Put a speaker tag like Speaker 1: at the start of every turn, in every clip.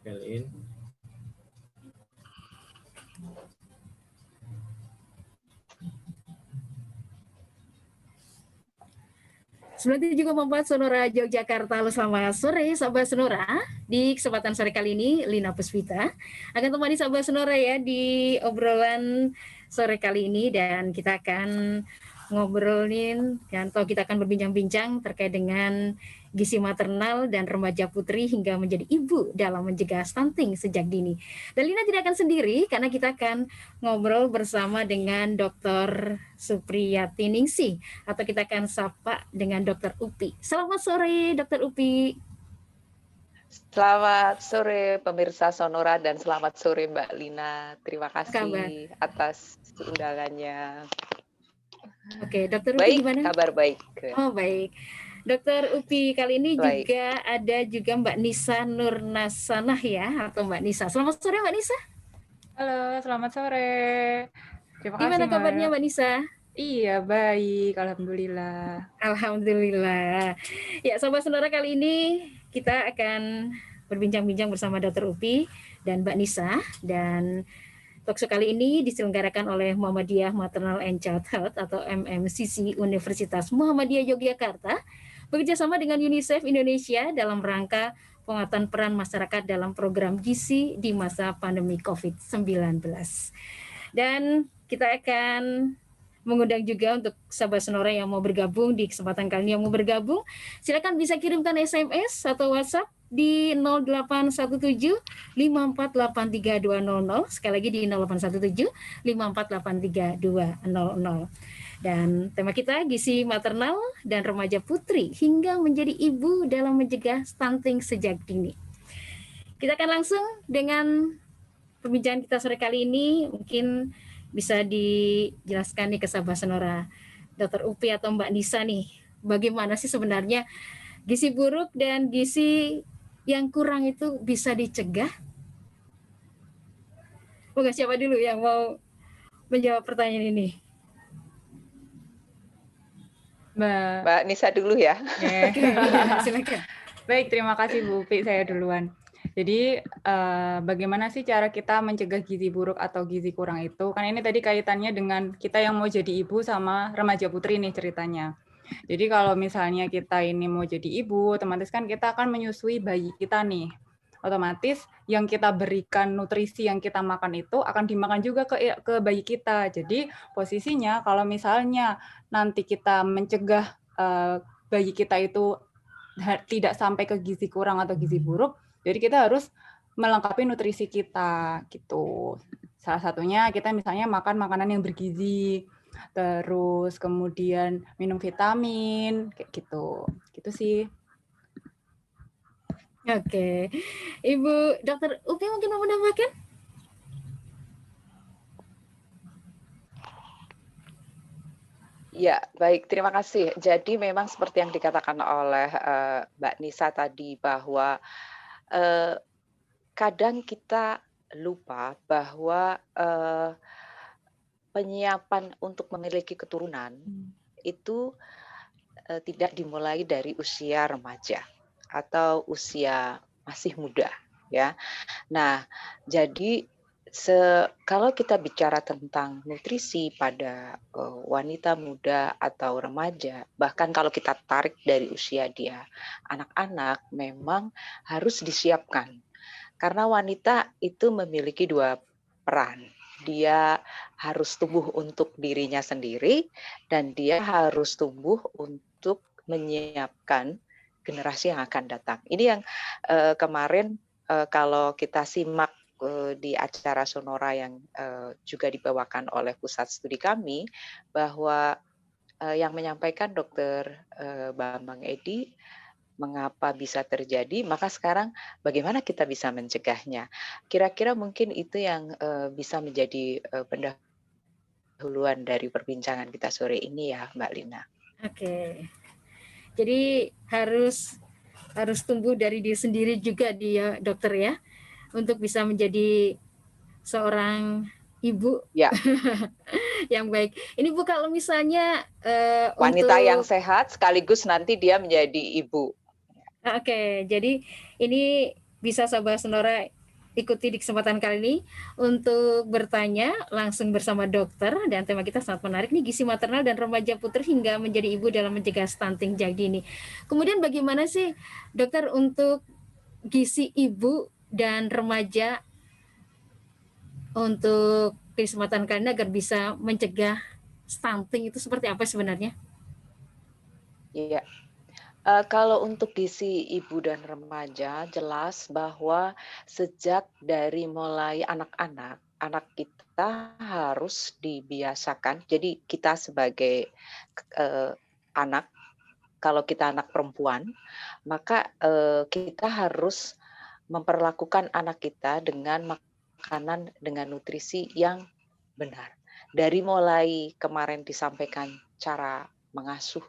Speaker 1: tempelin.
Speaker 2: Sebelum itu juga membuat Sonora Yogyakarta. Halo, selamat sore sahabat Sonora. Di kesempatan sore kali ini Lina Puspita akan temani sahabat Sonora ya di obrolan sore kali ini, dan kita akan ngobrolin atau kita akan berbincang-bincang terkait dengan gizi maternal dan remaja putri hingga menjadi ibu dalam mencegah stunting sejak dini. Dan Lina tidak akan sendiri karena kita akan ngobrol bersama dengan Dr. Supriyati Ningsih, atau kita akan sapa dengan Dr. Upi. Selamat sore Dr. Upi.
Speaker 3: Selamat sore pemirsa Sonora dan selamat sore Mbak Lina. Terima kasih atas undangannya.
Speaker 2: Oke, Dr. Upi
Speaker 3: baik,
Speaker 2: gimana?
Speaker 3: Kabar baik.
Speaker 2: Oh, baik. Dr. Upi, kali ini
Speaker 3: baik.
Speaker 2: juga ada juga Mbak Nisa Nurnasanah ya, atau Mbak Nisa. Selamat sore Mbak Nisa.
Speaker 4: Halo, selamat sore. Terima kasih.
Speaker 2: Gimana kabarnya Mbak Nisa?
Speaker 4: Iya, baik. Alhamdulillah.
Speaker 2: Alhamdulillah. Ya, Sobat Sonora, kali ini kita akan berbincang-bincang bersama Dr. Upi dan Mbak Nisa, dan talkshow kali ini diselenggarakan oleh Muhammadiyah Maternal and Child Health atau MMCC Universitas Muhammadiyah Yogyakarta bekerjasama dengan UNICEF Indonesia dalam rangka penguatan peran masyarakat dalam program gizi di masa pandemi COVID-19. Dan kita akan mengundang juga untuk sahabat Sonora yang mau bergabung di kesempatan kali ini, yang mau bergabung, silakan bisa kirimkan SMS atau WhatsApp di 0817 5483200. Sekali lagi di 0817 5483200. Dan tema kita gizi maternal dan remaja putri hingga menjadi ibu dalam mencegah stunting sejak dini. Kita akan langsung dengan perbincangan kita sore kali ini. Mungkin bisa dijelaskan nih ke sahabat Sonora, Dr. Upi atau Mbak Nisa nih, bagaimana sih sebenarnya gizi buruk dan gizi yang kurang itu bisa dicegah? Moga siapa dulu yang mau menjawab pertanyaan ini?
Speaker 3: Mbak Nisa dulu ya.
Speaker 2: Oke, silakan.
Speaker 4: Baik, terima kasih Bu Upi, saya duluan. Jadi bagaimana sih cara kita mencegah gizi buruk atau gizi kurang itu? Kan ini tadi kaitannya dengan kita yang mau jadi ibu sama remaja putri nih ceritanya. Jadi kalau misalnya kita ini mau jadi ibu, otomatis kan kita akan menyusui bayi kita nih. Otomatis yang kita berikan, nutrisi yang kita makan itu akan dimakan juga ke bayi kita. Jadi posisinya kalau misalnya nanti kita mencegah bayi kita itu tidak sampai ke gizi kurang atau gizi buruk, jadi kita harus melengkapi nutrisi kita gitu. Salah satunya kita misalnya makan makanan yang bergizi, terus kemudian minum vitamin kayak gitu. Gitu sih.
Speaker 2: Oke. Ibu Dr. Upi mungkin mau menambahkan?
Speaker 3: Ya, baik. Terima kasih. Jadi memang seperti yang dikatakan oleh Mbak Nisa tadi, bahwa kadang kita lupa bahwa penyiapan untuk memiliki keturunan itu tidak dimulai dari usia remaja atau usia masih muda, ya. Nah, jadi kalau kita bicara tentang nutrisi pada wanita muda atau remaja, bahkan kalau kita tarik dari usia dia anak-anak, memang harus disiapkan. Karena wanita itu memiliki dua peran. Dia harus tumbuh untuk dirinya sendiri dan dia harus tumbuh untuk menyiapkan generasi yang akan datang. Ini yang kemarin kalau kita simak di acara Sonora yang juga dibawakan oleh pusat studi kami, bahwa yang menyampaikan Dr. Bambang Edi, mengapa bisa terjadi, maka sekarang bagaimana kita bisa mencegahnya. Kira-kira mungkin itu yang bisa menjadi pendahuluan dari perbincangan kita sore ini ya, Mbak Lina.
Speaker 2: Oke. Jadi harus tumbuh dari diri sendiri juga dia dokter ya, untuk bisa menjadi seorang ibu
Speaker 3: ya.
Speaker 2: yang baik. Ini Bu, kalau misalnya
Speaker 3: wanita yang sehat sekaligus nanti dia menjadi ibu.
Speaker 2: Oke, jadi ini bisa Sahabat Sonora ikuti di kesempatan kali ini untuk bertanya langsung bersama dokter, dan tema kita sangat menarik nih, gizi maternal dan remaja putri hingga menjadi ibu dalam mencegah stunting dini. Kemudian bagaimana sih dokter untuk gizi ibu dan remaja untuk kesempatan kali ini agar bisa mencegah stunting itu seperti apa sebenarnya?
Speaker 3: Iya. Kalau untuk gizi ibu dan remaja, jelas bahwa sejak dari mulai anak-anak, anak kita harus dibiasakan. Jadi kita sebagai anak, kalau kita anak perempuan, maka kita harus memperlakukan anak kita dengan makanan dengan nutrisi yang benar. Dari mulai kemarin disampaikan cara mengasuh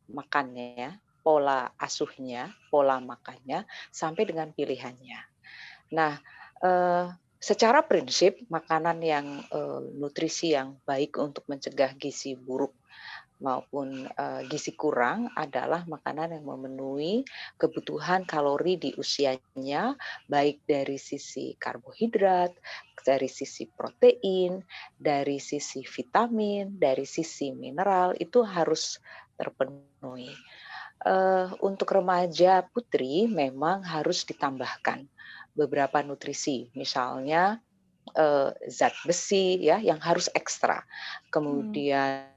Speaker 3: makannya, ya, pola asuhnya, pola makannya, sampai dengan pilihannya. Nah, secara prinsip makanan yang nutrisi yang baik untuk mencegah gizi buruk maupun gizi kurang adalah makanan yang memenuhi kebutuhan kalori di usianya, baik dari sisi karbohidrat, dari sisi protein, dari sisi vitamin, dari sisi mineral, itu harus terpenuhi. Untuk remaja putri memang harus ditambahkan beberapa nutrisi, misalnya zat besi ya yang harus ekstra, kemudian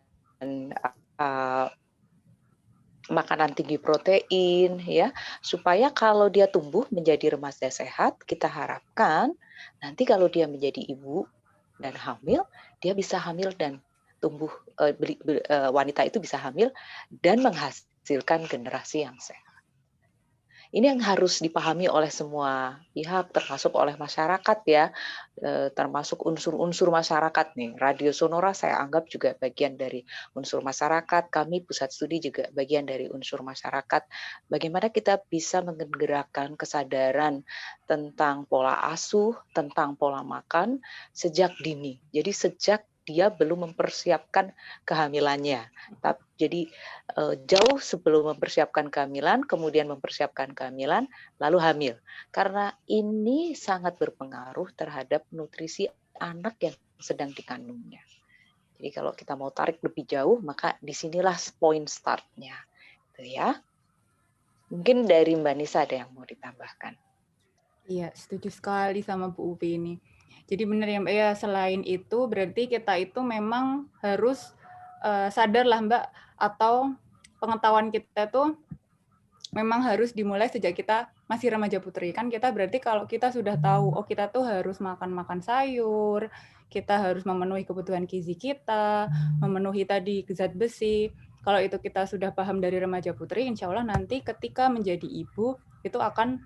Speaker 3: makanan tinggi protein ya, supaya kalau dia tumbuh menjadi remaja sehat, kita harapkan nanti kalau dia menjadi ibu dan hamil, dia bisa hamil dan tumbuh, wanita itu bisa hamil dan menghasilkan generasi yang sehat. Ini yang harus dipahami oleh semua pihak, termasuk oleh masyarakat ya, termasuk unsur-unsur masyarakat nih. Radio Sonora saya anggap juga bagian dari unsur masyarakat, kami Pusat Studi juga bagian dari unsur masyarakat. Bagaimana kita bisa menggerakkan kesadaran tentang pola asuh, tentang pola makan sejak dini. Jadi sejak dia belum mempersiapkan kehamilannya. Jadi jauh sebelum mempersiapkan kehamilan, kemudian mempersiapkan kehamilan, lalu hamil. Karena ini sangat berpengaruh terhadap nutrisi anak yang sedang dikandungnya. Jadi kalau kita mau tarik lebih jauh, maka disinilah poin startnya. Itu ya. Mungkin dari Mbak Nisa ada yang mau ditambahkan.
Speaker 4: Iya, setuju sekali sama Bu Upi ini. Jadi benar ya Mbak, ya selain itu berarti kita itu memang harus sadar lah Mbak, atau pengetahuan kita tuh memang harus dimulai sejak kita masih remaja putri. Kan kita berarti kalau kita sudah tahu, oh kita tuh harus makan sayur, kita harus memenuhi kebutuhan gizi kita, memenuhi tadi zat besi. Kalau itu kita sudah paham dari remaja putri, insya Allah nanti ketika menjadi ibu, itu akan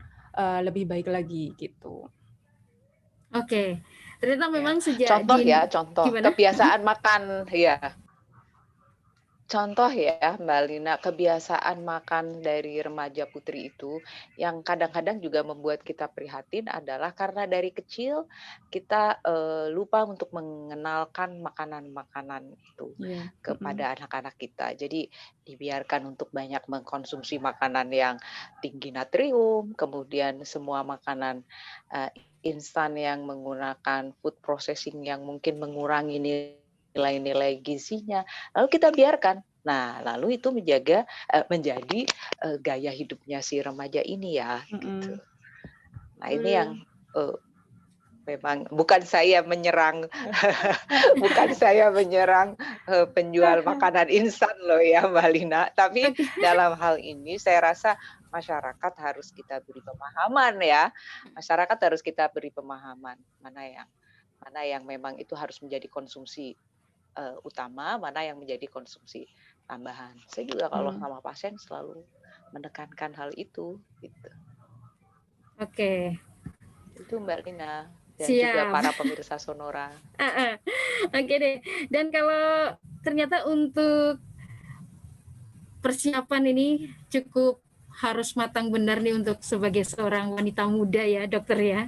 Speaker 4: lebih baik lagi gitu.
Speaker 2: Oke, ternyata memang sejak
Speaker 3: contoh
Speaker 2: dini,
Speaker 3: ya, contoh
Speaker 2: gimana?
Speaker 3: Kebiasaan makan ya. Contoh ya Mbak Lina, kebiasaan makan dari remaja putri itu yang kadang-kadang juga membuat kita prihatin adalah karena dari kecil kita lupa untuk mengenalkan makanan-makanan itu kepada anak-anak kita. Jadi dibiarkan untuk banyak mengkonsumsi makanan yang tinggi natrium, kemudian semua makanan instan yang menggunakan food processing yang mungkin mengurangi nilai-nilai gizinya, lalu kita biarkan. Nah, lalu itu menjadi gaya hidupnya si remaja ini ya, gitu. Nah, ini yang memang bukan saya menyerang, bukan saya menyerang penjual makanan instan loh ya, Mbak Lina. Tapi dalam hal ini saya rasa masyarakat harus kita beri pemahaman ya. Masyarakat harus kita beri pemahaman mana yang memang itu harus menjadi konsumsi utama, mana yang menjadi konsumsi tambahan. Saya juga kalau sama pasien selalu menekankan hal itu gitu.
Speaker 2: Oke.
Speaker 3: Itu Mbak Lina dan
Speaker 2: Siap.
Speaker 3: juga para pemirsa Sonora.
Speaker 2: Oke deh. Dan kalau ternyata untuk persiapan ini cukup harus matang benar nih untuk sebagai seorang wanita muda ya, dokter ya.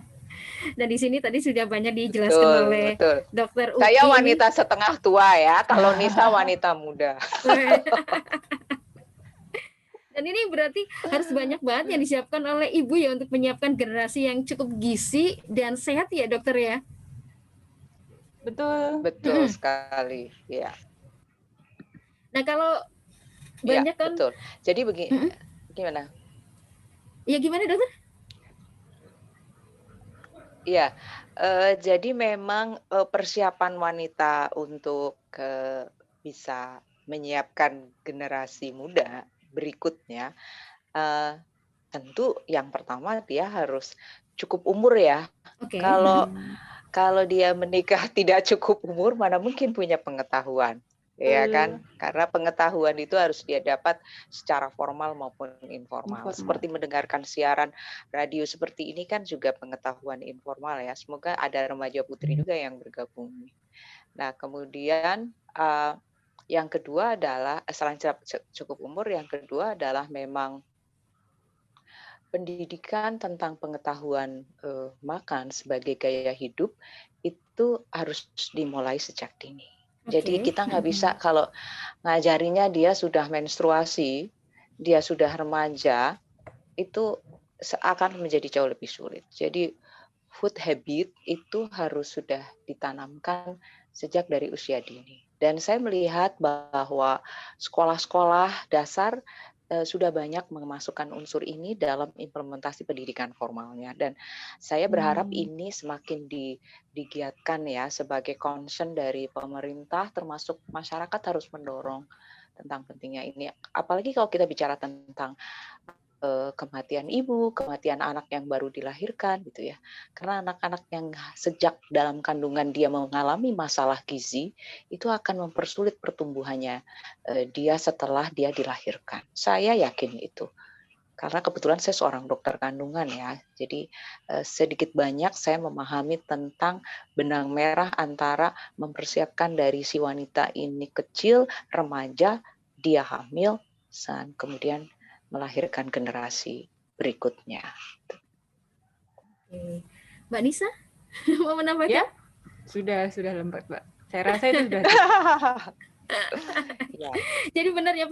Speaker 2: Dan di sini tadi sudah banyak dijelaskan oleh Dokter Upi.
Speaker 3: Saya wanita setengah tua ya, kalau Nisa wanita muda.
Speaker 2: Dan ini berarti harus banyak banget yang disiapkan oleh ibu ya untuk menyiapkan generasi yang cukup gizi dan sehat ya dokter ya.
Speaker 4: Betul.
Speaker 3: Betul sekali, ya.
Speaker 2: Nah kalau
Speaker 3: Ya,
Speaker 2: banyak kan,
Speaker 3: betul. Jadi gimana?
Speaker 2: ya gimana dokter?
Speaker 3: Iya, jadi memang persiapan wanita untuk bisa menyiapkan generasi muda berikutnya, eh, tentu yang pertama dia harus cukup umur ya.
Speaker 2: Oke.
Speaker 3: Kalau kalau dia menikah tidak cukup umur, mana mungkin punya pengetahuan, ya kan? Karena pengetahuan itu harus dia dapat secara formal maupun informal. Seperti mendengarkan siaran radio seperti ini kan juga pengetahuan informal ya. Semoga ada remaja putri juga yang bergabung. Nah, kemudian yang kedua adalah selain cukup umur, yang kedua adalah memang pendidikan tentang pengetahuan makan sebagai gaya hidup itu harus dimulai sejak dini. Jadi kita nggak bisa kalau ngajarinya dia sudah menstruasi, dia sudah remaja, itu akan menjadi jauh lebih sulit. Jadi food habit itu harus sudah ditanamkan sejak dari usia dini. Dan saya melihat bahwa sekolah-sekolah dasar sudah banyak memasukkan unsur ini dalam implementasi pendidikan formalnya. Dan saya berharap ini semakin digiatkan ya sebagai concern dari pemerintah, termasuk masyarakat harus mendorong tentang pentingnya ini. Apalagi kalau kita bicara tentang kematian ibu, kematian anak yang baru dilahirkan gitu ya. Karena anak-anak yang sejak dalam kandungan dia mengalami masalah gizi itu akan mempersulit pertumbuhannya dia setelah dia dilahirkan. Saya yakin itu. Karena kebetulan saya seorang dokter kandungan ya. Jadi sedikit banyak saya memahami tentang benang merah antara mempersiapkan dari si wanita ini kecil, remaja, dia hamil, dan kemudian melahirkan generasi berikutnya.
Speaker 2: Oke. Mbak Nisa mau menambahkan?
Speaker 4: Ya, sudah lembut, Mbak. Saya rasa itu sudah.
Speaker 3: Ya.
Speaker 2: Jadi benar ya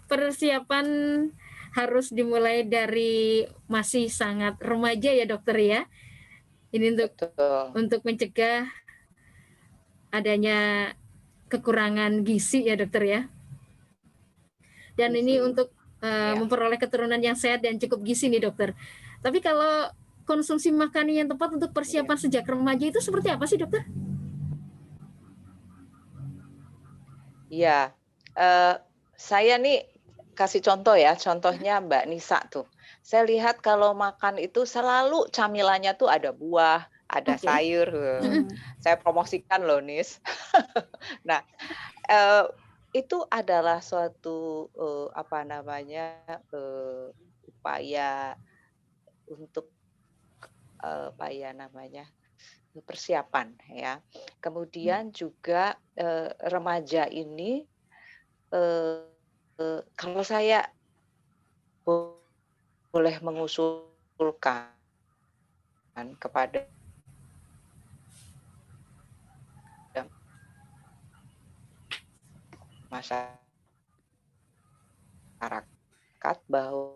Speaker 2: persiapan harus dimulai dari masih sangat remaja ya dokter ya. Ini untuk mencegah adanya kekurangan gizi ya dokter ya. Dan ini untuk memperoleh keturunan yang sehat dan cukup gizi nih dokter. Tapi kalau konsumsi makanan yang tepat untuk persiapan sejak remaja itu seperti apa sih dokter?
Speaker 3: Ya, saya nih kasih contoh ya, contohnya Mbak Nisa tuh. Saya lihat kalau makan itu selalu camilannya tuh ada buah, ada sayur. Saya promosikan loh, Nis. Nah, itu adalah suatu upaya untuk persiapan ya. Kemudian juga remaja ini kalau saya boleh mengusulkan kepada masyarakat bahwa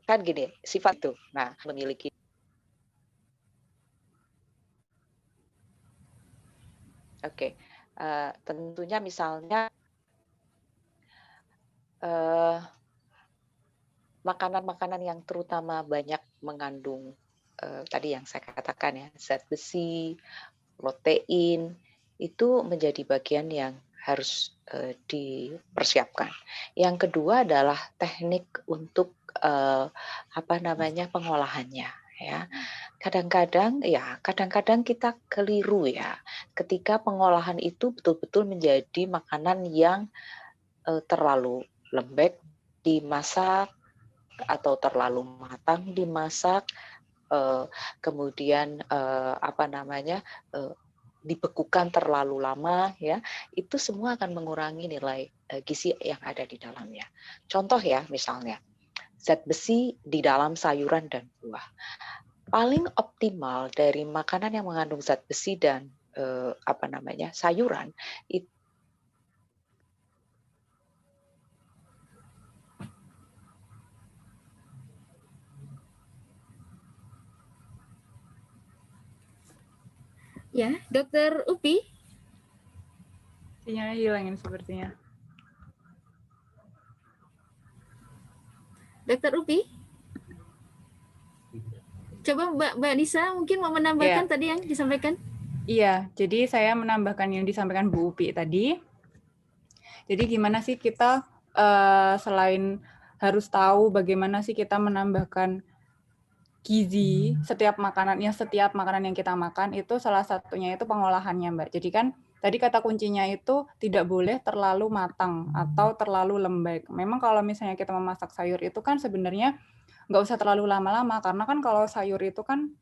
Speaker 3: kan gini, sifat tuh. Nah, memiliki tentunya misalnya makanan-makanan yang terutama banyak mengandung tadi yang saya katakan ya, zat besi, protein, itu menjadi bagian yang harus dipersiapkan. Yang kedua adalah teknik untuk pengolahannya ya. Kadang-kadang kita keliru ya ketika pengolahan itu betul-betul menjadi makanan yang terlalu lembek dimasak atau terlalu matang dimasak, kemudian dibekukan terlalu lama ya, itu semua akan mengurangi nilai gizi yang ada di dalamnya. Contoh ya, misalnya zat besi di dalam sayuran dan buah. Paling optimal dari makanan yang mengandung zat besi dan sayuran itu
Speaker 2: Ya, Dokter Upi.
Speaker 4: Sinyalnya hilang ini sepertinya.
Speaker 2: Dokter Upi. Coba Mbak Nisa mungkin mau menambahkan tadi yang disampaikan.
Speaker 4: Iya, jadi saya menambahkan yang disampaikan Bu Upi tadi. Jadi gimana sih kita selain harus tahu bagaimana sih kita menambahkan gizi setiap makanan yang kita makan, itu salah satunya itu pengolahannya, Mbak. Jadi kan tadi kata kuncinya itu tidak boleh terlalu matang atau terlalu lembek. Memang kalau misalnya kita memasak sayur itu kan sebenarnya nggak usah terlalu lama-lama, karena kan kalau sayur itu kan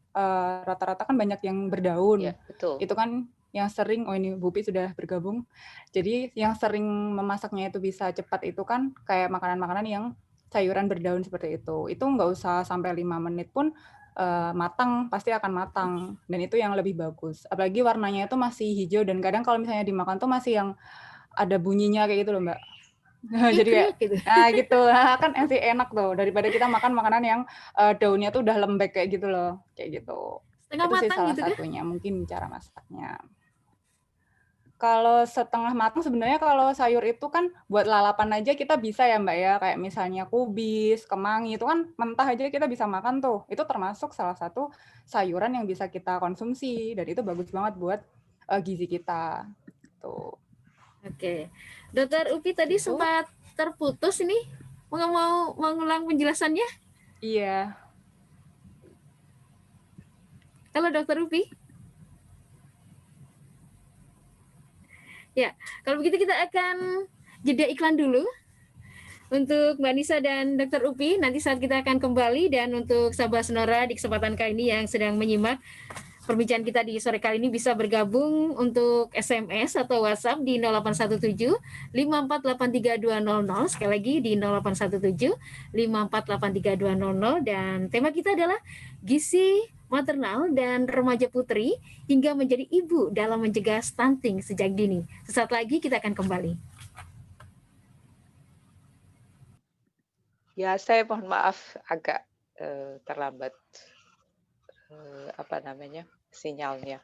Speaker 4: rata-rata kan banyak yang berdaun.
Speaker 3: ya, betul.
Speaker 4: Itu kan yang sering, ini Bupi sudah bergabung, jadi yang sering memasaknya itu bisa cepat itu kan kayak makanan-makanan yang sayuran berdaun seperti itu nggak usah sampai 5 menit pun matang, pasti akan matang, dan itu yang lebih bagus. Apalagi warnanya itu masih hijau, dan kadang kalau misalnya dimakan tuh masih yang ada bunyinya kayak gitu loh, Mbak. Jadi kayak
Speaker 2: gitu.
Speaker 4: gitu kan masih enak tuh daripada kita makan makanan yang daunnya tuh udah lembek kayak gitu loh, kayak gitu.
Speaker 2: Setengah
Speaker 4: Itu sih
Speaker 2: matang
Speaker 4: salah
Speaker 2: gitu kan?
Speaker 4: satunya mungkin cara masaknya. Kalau setengah matang sebenarnya kalau sayur itu kan buat lalapan aja kita bisa ya Mbak ya, kayak misalnya kubis, kemangi itu kan mentah aja kita bisa makan tuh. Itu termasuk salah satu sayuran yang bisa kita konsumsi dan itu bagus banget buat gizi kita. Tuh.
Speaker 2: Oke. Dokter Upi tadi
Speaker 4: Itu.
Speaker 2: sempat terputus ini. Mau mengulang penjelasannya?
Speaker 4: Iya.
Speaker 2: Halo Dokter Upi. Ya, kalau begitu kita akan jeda iklan dulu untuk Mbak Nisa dan Dokter Upi. Nanti saat kita akan kembali, dan untuk sahabat Sonora di kesempatan kali ini yang sedang menyimak perbincangan kita di sore kali ini bisa bergabung untuk SMS atau WhatsApp di 0817 5483200. Sekali lagi di 0817 5483200, dan tema kita adalah gizi maternal dan remaja putri hingga menjadi ibu dalam mencegah stunting sejak dini. Sesaat lagi kita akan kembali.
Speaker 3: Ya, saya mohon maaf agak terlambat sinyalnya.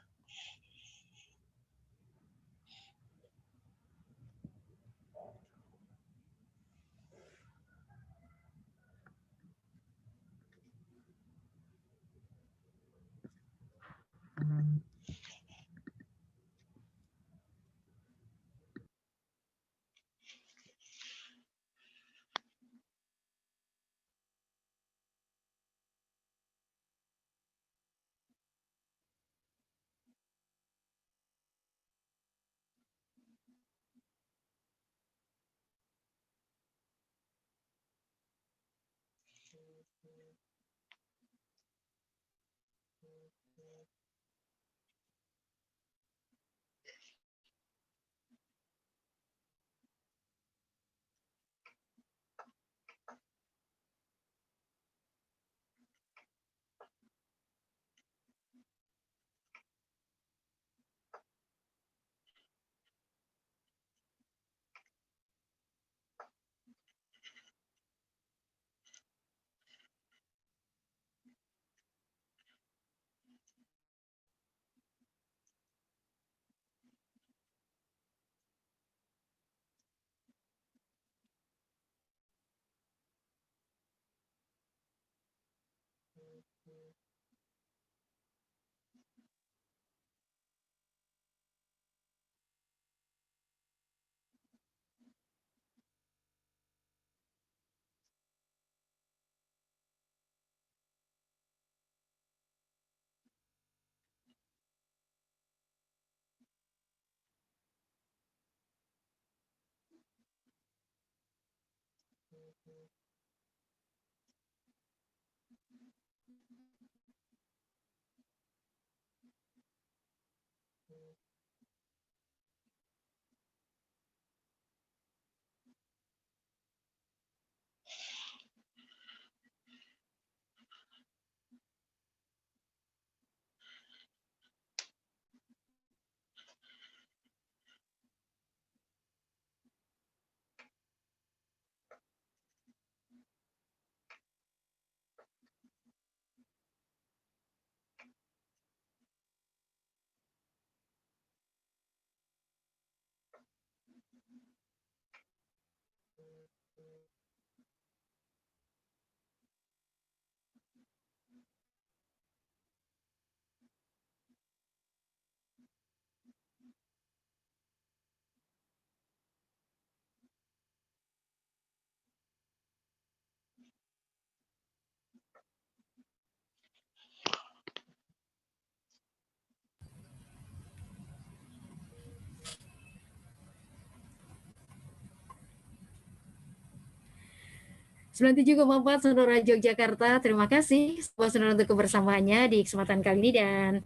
Speaker 2: 97,4 Sonora Yogyakarta. Terima kasih Sobat Sonora untuk kebersamaannya di kesempatan kali ini, dan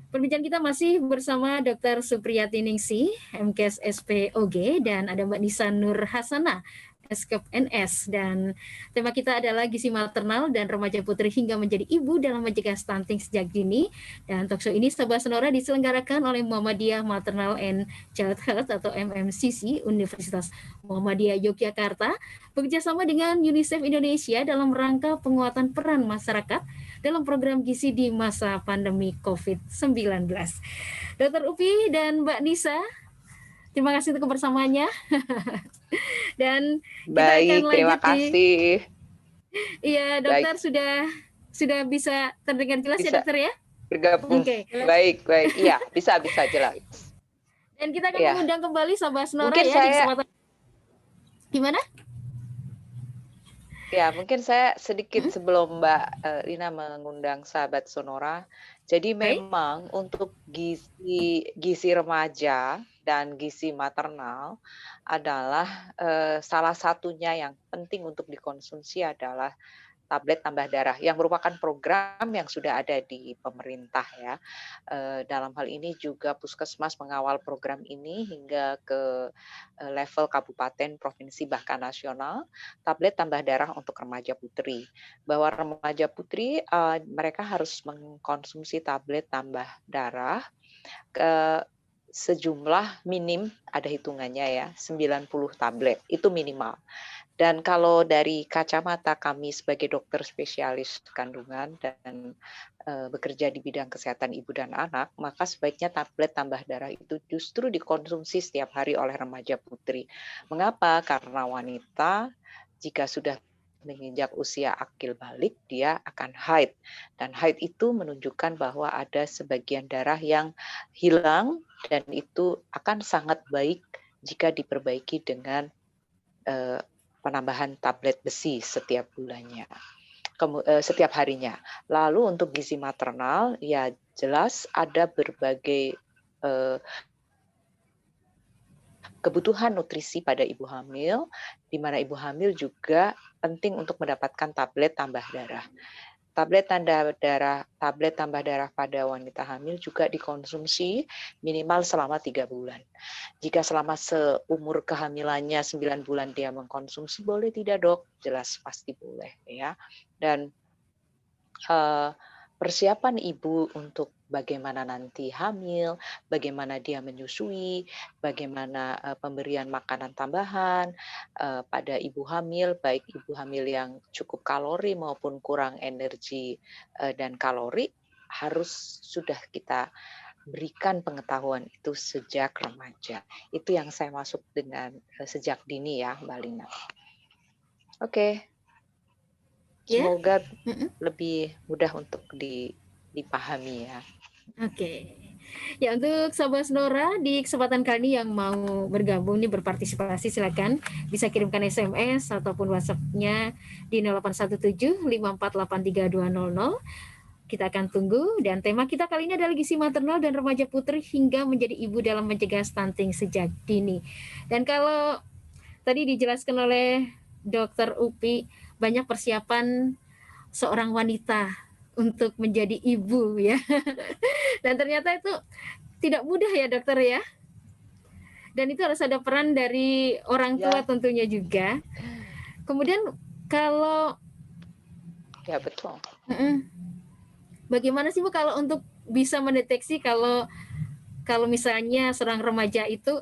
Speaker 2: perbincangan kita masih bersama Dr. Supriyati Ningsih, MKes SPOG, dan ada Mbak Nisa Nur Hasanah, Eskep NS, dan tema kita adalah gizi maternal dan remaja putri hingga menjadi ibu dalam mencegah stunting sejak dini. Dan talkshow ini Sobat Sonora diselenggarakan oleh Muhammadiyah Maternal and Child Health atau MMCC Universitas Muhammadiyah Yogyakarta bekerjasama dengan UNICEF Indonesia dalam rangka penguatan peran masyarakat dalam program gizi di masa pandemi COVID-19. Dr. Upi dan Mbak Nisa, terima kasih untuk kebersamaannya. Dan kita akan
Speaker 3: Baik, terima
Speaker 2: lanjut di...
Speaker 3: kasih.
Speaker 2: Iya, dokter sudah bisa terdengar jelas ya,
Speaker 3: Bisa
Speaker 2: dokter ya?
Speaker 3: bergabung.
Speaker 2: Oke.
Speaker 3: Baik. Iya, bisa jelas.
Speaker 2: Dan kita akan
Speaker 3: Iya.
Speaker 2: mengundang kembali Sobat Sonora
Speaker 3: Mungkin
Speaker 2: ya di kesempatan... Gimana?
Speaker 3: Ya, mungkin saya sedikit sebelum Mbak Lina mengundang sahabat Sonora. Jadi memang untuk gizi remaja dan gizi maternal adalah salah satunya yang penting untuk dikonsumsi adalah tablet tambah darah yang merupakan program yang sudah ada di pemerintah ya. Dalam hal ini juga Puskesmas mengawal program ini hingga ke level kabupaten, provinsi bahkan nasional, tablet tambah darah untuk remaja putri. Bahwa remaja putri mereka harus mengkonsumsi tablet tambah darah ke sejumlah minim, ada hitungannya ya, 90 tablet itu minimal. Dan kalau dari kacamata kami sebagai dokter spesialis kandungan dan bekerja di bidang kesehatan ibu dan anak, maka sebaiknya tablet tambah darah itu justru dikonsumsi setiap hari oleh remaja putri. Mengapa? Karena wanita jika sudah menginjak usia akil balik, dia akan haid. Dan haid itu menunjukkan bahwa ada sebagian darah yang hilang, dan itu akan sangat baik jika diperbaiki dengan penambahan tablet besi setiap bulannya, setiap harinya. Lalu untuk gizi maternal, ya jelas ada berbagai kebutuhan nutrisi pada ibu hamil, di mana ibu hamil juga penting untuk mendapatkan tablet tambah darah. Tablet tambah darah pada wanita hamil juga dikonsumsi minimal selama 3 bulan. Jika selama seumur kehamilannya 9 bulan dia mengkonsumsi, boleh tidak dok? Jelas pasti boleh ya. Dan persiapan ibu untuk bagaimana nanti hamil, bagaimana dia menyusui, bagaimana pemberian makanan tambahan pada ibu hamil, baik ibu hamil yang cukup kalori maupun kurang energi dan kalori, harus sudah kita berikan pengetahuan itu sejak remaja. Itu yang saya masuk dengan sejak dini ya, Mbak Lina. Oke. Semoga lebih mudah untuk dipahami ya.
Speaker 2: Oke. Ya, untuk Sobat Sonora di kesempatan kali ini yang mau bergabung nih, berpartisipasi, silakan bisa kirimkan SMS ataupun WhatsApp-nya di 081754832200. Kita akan tunggu, dan tema kita kali ini adalah gizi maternal dan remaja putri hingga menjadi ibu dalam mencegah stunting sejak dini. Dan kalau tadi dijelaskan oleh Dr. Upi, banyak persiapan seorang wanita untuk menjadi ibu ya. Dan ternyata itu tidak mudah ya dokter ya. Dan itu harus ada peran dari orang tua tentunya juga. Kemudian kalau
Speaker 3: ya betul.
Speaker 2: Bagaimana sih Bu kalau untuk bisa mendeteksi kalau misalnya seorang remaja itu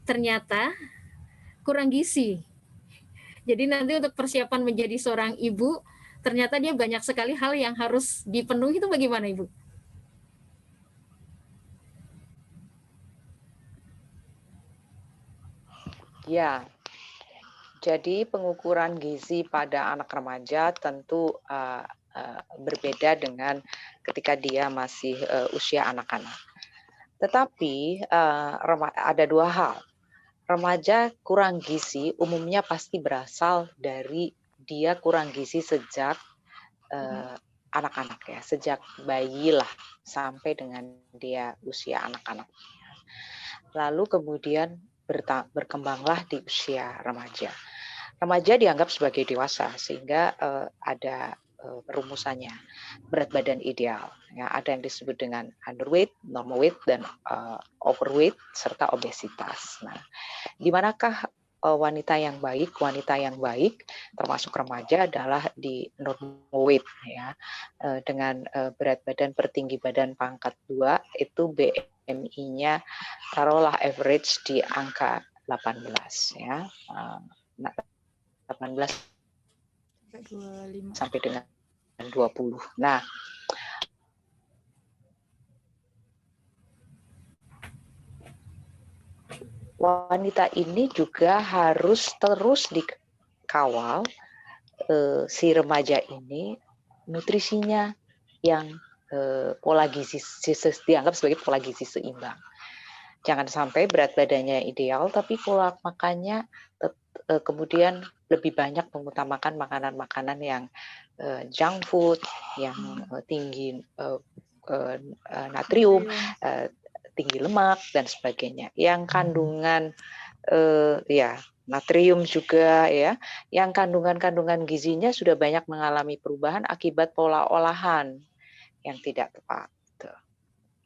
Speaker 2: ternyata kurang gizi. Jadi nanti untuk persiapan menjadi seorang ibu, ternyata dia banyak sekali hal yang harus dipenuhi, itu bagaimana Ibu?
Speaker 3: Ya, jadi pengukuran gizi pada anak remaja tentu berbeda dengan ketika dia masih usia anak-anak. Tetapi ada dua hal. Remaja kurang gizi umumnya pasti berasal dari dia kurang gizi sejak anak-anak ya, sejak bayi lah sampai dengan dia usia anak-anak. Lalu kemudian berkembanglah di usia remaja. remaja dianggap sebagai dewasa sehingga ada perumusannya. Berat badan ideal, ya, ada yang disebut dengan underweight, normal weight, dan overweight serta obesitas. Nah, di manakah wanita yang baik? Wanita yang baik termasuk remaja adalah di normal weight, ya, dengan berat badan per tinggi badan pangkat 2 itu BMI-nya taruhlah average di angka 18, ya, 18
Speaker 4: 25.
Speaker 3: sampai dengan 20. Nah, wanita ini juga harus terus dikawal si remaja ini nutrisinya yang pola gizi dianggap sebagai pola gizi seimbang. Jangan sampai berat badannya ideal tapi pola makannya kemudian lebih banyak mengutamakan makanan-makanan yang junk food, yang tinggi natrium, tinggi lemak dan sebagainya. Yang kandungan ya natrium juga, ya, yang kandungan gizinya sudah banyak mengalami perubahan akibat pola olahan yang tidak tepat.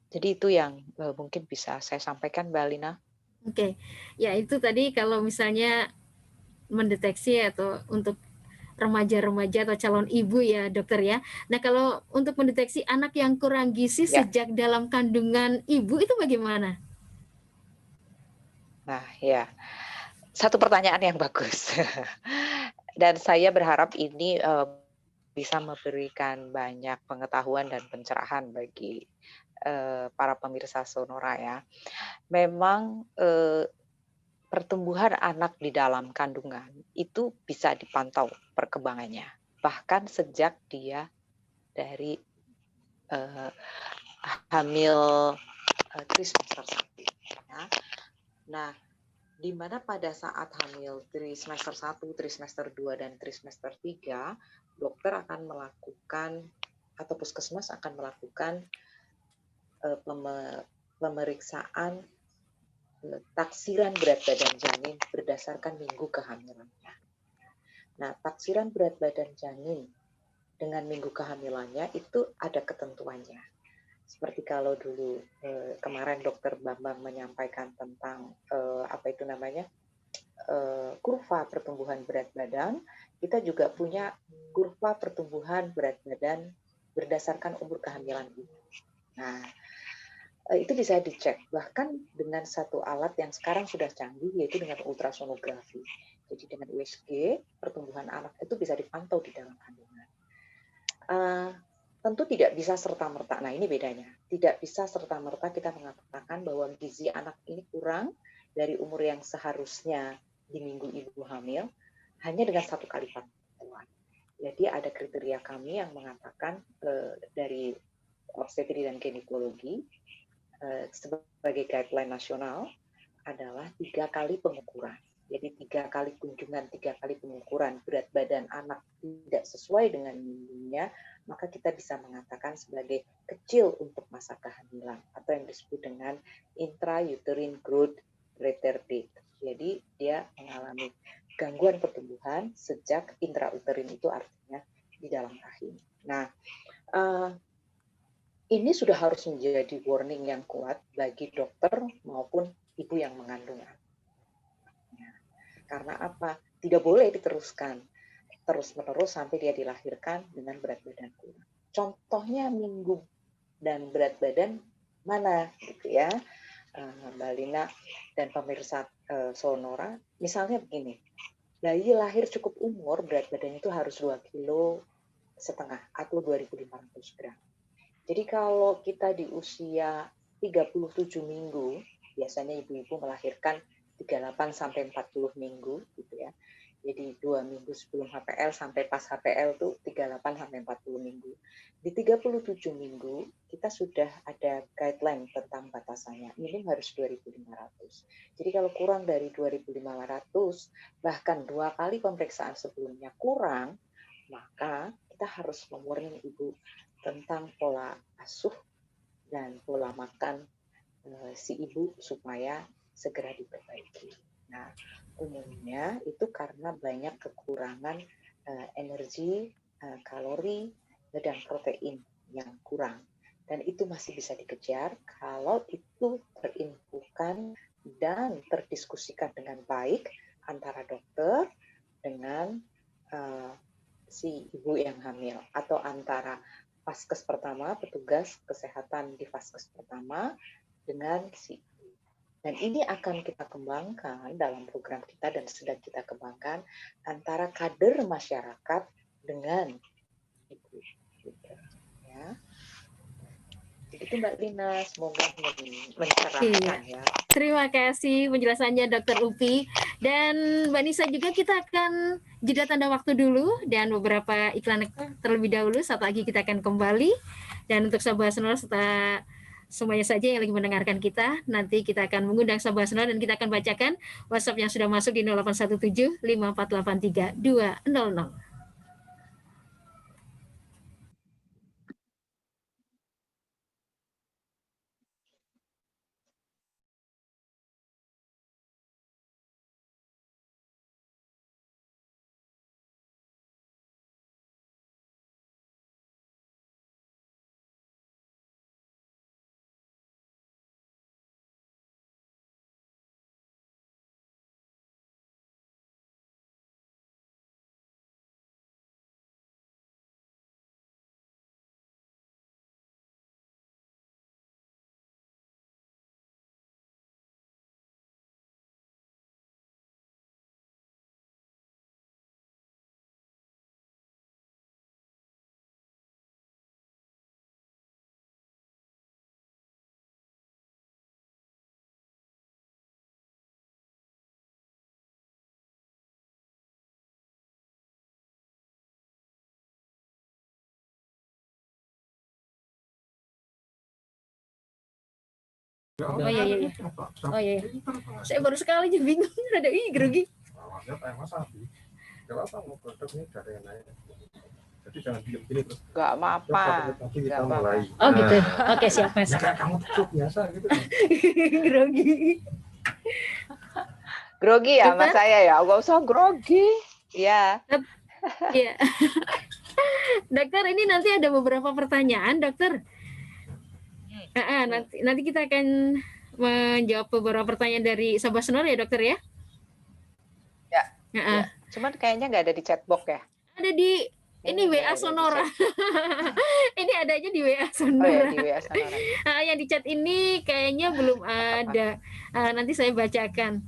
Speaker 3: Jadi itu yang mungkin bisa saya sampaikan, Mbak Lina.
Speaker 2: Oke, ya itu tadi kalau misalnya mendeteksi atau untuk remaja-remaja atau calon ibu ya dokter ya. Nah kalau untuk mendeteksi anak yang kurang gizi
Speaker 3: Ya.
Speaker 2: sejak dalam kandungan ibu itu bagaimana?
Speaker 3: Nah ya, satu pertanyaan yang bagus. Dan saya berharap ini bisa memberikan banyak pengetahuan dan pencerahan bagi para pemirsa Sonora, ya. Memang pertumbuhan anak di dalam kandungan itu bisa dipantau perkembangannya, bahkan sejak dia dari hamil trimester 1. Ya. Nah, di mana pada saat hamil trimester 1, trimester 2, dan trimester 3, dokter akan melakukan atau puskesmas akan melakukan pemeriksaan taksiran berat badan janin berdasarkan minggu kehamilannya. Nah, taksiran berat badan janin dengan minggu kehamilannya itu ada ketentuannya. Seperti kalau dulu kemarin Dokter Bambang menyampaikan tentang apa itu namanya kurva pertumbuhan berat badan, kita juga punya kurva pertumbuhan berat badan berdasarkan umur kehamilan ibu. Nah, itu bisa dicek bahkan dengan satu alat yang sekarang sudah canggih, yaitu dengan ultrasonografi. Jadi dengan USG pertumbuhan anak itu bisa dipantau di dalam kandungan. Tentu tidak bisa serta-merta. Nah, ini bedanya. Tidak bisa serta-merta kita mengatakan bahwa gizi anak ini kurang dari umur yang seharusnya di minggu ibu hamil hanya dengan satu kali pantauan. Jadi ada kriteria kami yang mengatakan dari obstetri dan ginekologi sebagai guideline nasional adalah 3 kali pengukuran. Jadi 3 kali kunjungan, 3 kali pengukuran berat badan anak tidak sesuai dengan minggunya, maka kita bisa mengatakan sebagai kecil untuk masa kehamilan atau yang disebut dengan intrauterine growth retarded. Jadi dia mengalami gangguan pertumbuhan sejak intrauterine, itu artinya di dalam rahim. Nah, ini sudah harus menjadi warning yang kuat bagi dokter maupun ibu yang mengandung anak. Karena apa? Tidak boleh diteruskan terus-menerus sampai dia dilahirkan dengan berat badan kurang. Contohnya minggu dan berat badan mana gitu ya, Mbak Lina dan pemirsa Sonora. Misalnya begini, bayi lahir cukup umur berat badannya itu harus 2,5 kilo atau 2.500 gram. Jadi kalau kita di usia 37 minggu, biasanya ibu-ibu melahirkan 38 sampai 40 minggu gitu ya. Jadi 2 minggu sebelum HPL sampai pas HPL tuh 38 sampai 40 minggu. Di 37 minggu kita sudah ada guideline tentang batasannya. Minim harus 2.500. Jadi kalau kurang dari 2.500, bahkan 2 kali pemeriksaan sebelumnya kurang, maka kita harus mewarning ibu tentang pola asuh dan pola makan si ibu supaya segera diperbaiki. Nah, umumnya itu karena banyak kekurangan energi, kalori, dan protein yang kurang. Dan itu masih bisa dikejar kalau itu terinfokan dan terdiskusikan dengan baik antara dokter dengan si ibu yang hamil, atau antara vaskes pertama, petugas kesehatan di vaskes pertama dengan si ibu. Dan ini akan kita kembangkan dalam program kita dan sedang kita kembangkan antara kader masyarakat dengan ibu. Ya. Begitu Mbak Lina, semoga mencerahkan ya.
Speaker 2: Terima kasih penjelasannya Dr. Upi. Dan Mbak Nisa juga, kita akan jeda tanda waktu dulu dan beberapa iklan terlebih dahulu. Saat lagi kita akan kembali. Dan untuk sahabat sonora serta semuanya saja yang lagi mendengarkan kita, nanti kita akan mengundang sahabat sonora dan kita akan bacakan WhatsApp yang sudah masuk di 0817 5483 200. Oh iya. Oh iya. Saya baru sekali aja bingung, ada grogi.
Speaker 1: Jadi jangan diam-diam terus.
Speaker 3: Gak apa-apa.
Speaker 2: Oh gitu. Oke, siap Mas.
Speaker 1: Kamu tuh biasa gitu.
Speaker 2: Grogi.
Speaker 3: Grogi ya Mas saya ya, gak usah grogi. Ya.
Speaker 2: Iya. Dokter, ini nanti ada beberapa pertanyaan, Dokter. Nanti kita akan menjawab beberapa pertanyaan dari sahabat sonora ya, Dokter ya?
Speaker 3: Ya. Cuman kayaknya nggak ada di chatbox ya?
Speaker 2: Ada di ini WA Sonora. Ini adanya di WA Sonora.
Speaker 3: Oh ya, di WA Sonora.
Speaker 2: Yang di chat ini kayaknya belum ada. Nanti saya bacakan.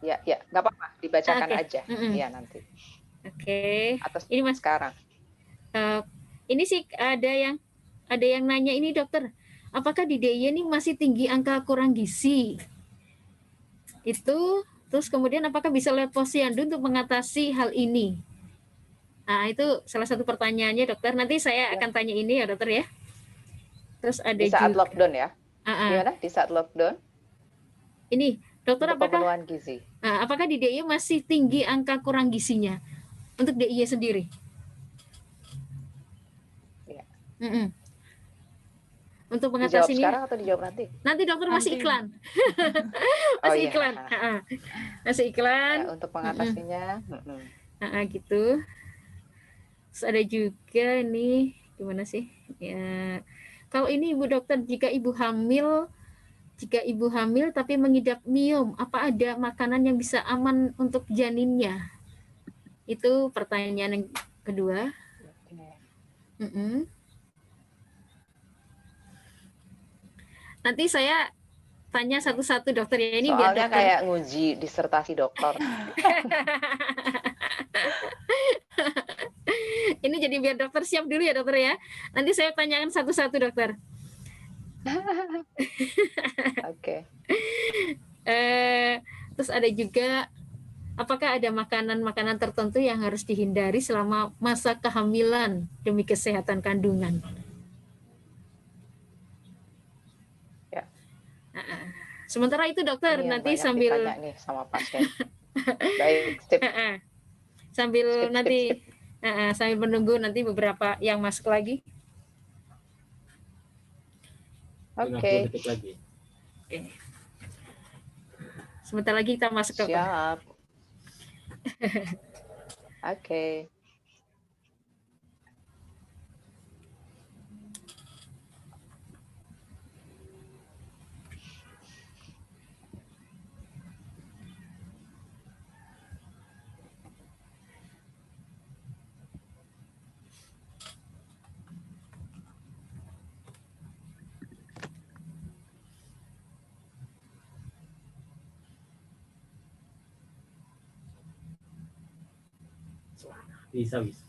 Speaker 3: Ya, nggak apa-apa, dibacakan aja. Iya nanti.
Speaker 2: Oke.
Speaker 3: Atau
Speaker 2: ini Mas
Speaker 3: sekarang.
Speaker 2: Ini sih ada yang nanya ini, Dokter, apakah di DIY ini masih tinggi angka kurang gizi? Itu terus kemudian apakah bisa lewat posyandu untuk mengatasi hal ini? Nah, itu salah satu pertanyaannya, Dokter. Nanti saya akan tanya ini ya, Dokter ya. Terus ada
Speaker 3: di saat juga lockdown ya? Gimana? Di saat lockdown?
Speaker 2: Ini, Dokter,
Speaker 3: untuk pemenuhan gizi.
Speaker 2: Apakah di DIY masih tinggi angka kurang gizinya untuk DIY sendiri? Untuk mengatasi ini.
Speaker 3: Sekarang atau dijawab nanti?
Speaker 2: Nanti Dokter masih iklan. Masih iklan. Masih iklan.
Speaker 3: Ya, untuk mengatasinya.
Speaker 2: Gitu. Terus ada juga ini gimana sih? Ya, kalau ini Ibu Dokter, jika ibu hamil tapi mengidap miom, apa ada makanan yang bisa aman untuk janinnya? Itu pertanyaan yang kedua. Nanti saya tanya satu-satu, Dokter ya. Ini
Speaker 3: soalnya
Speaker 2: biar dokter
Speaker 3: kayak nguji disertasi dokter.
Speaker 2: Ini jadi biar dokter siap dulu ya, Dokter ya. Nanti saya tanyakan satu-satu, Dokter.
Speaker 3: Oke.
Speaker 2: Terus ada juga, apakah ada makanan-makanan tertentu yang harus dihindari selama masa kehamilan demi kesehatan kandungan? Sementara itu, Dokter,
Speaker 3: ini
Speaker 2: nanti sambil
Speaker 3: nih sama pasien. Baik, sip.
Speaker 2: Sambil nanti sambil menunggu nanti beberapa yang masuk lagi.
Speaker 3: Oke.
Speaker 2: Sebentar lagi kita masuk ke
Speaker 3: Siap. Oke.
Speaker 1: Bisa, bisa.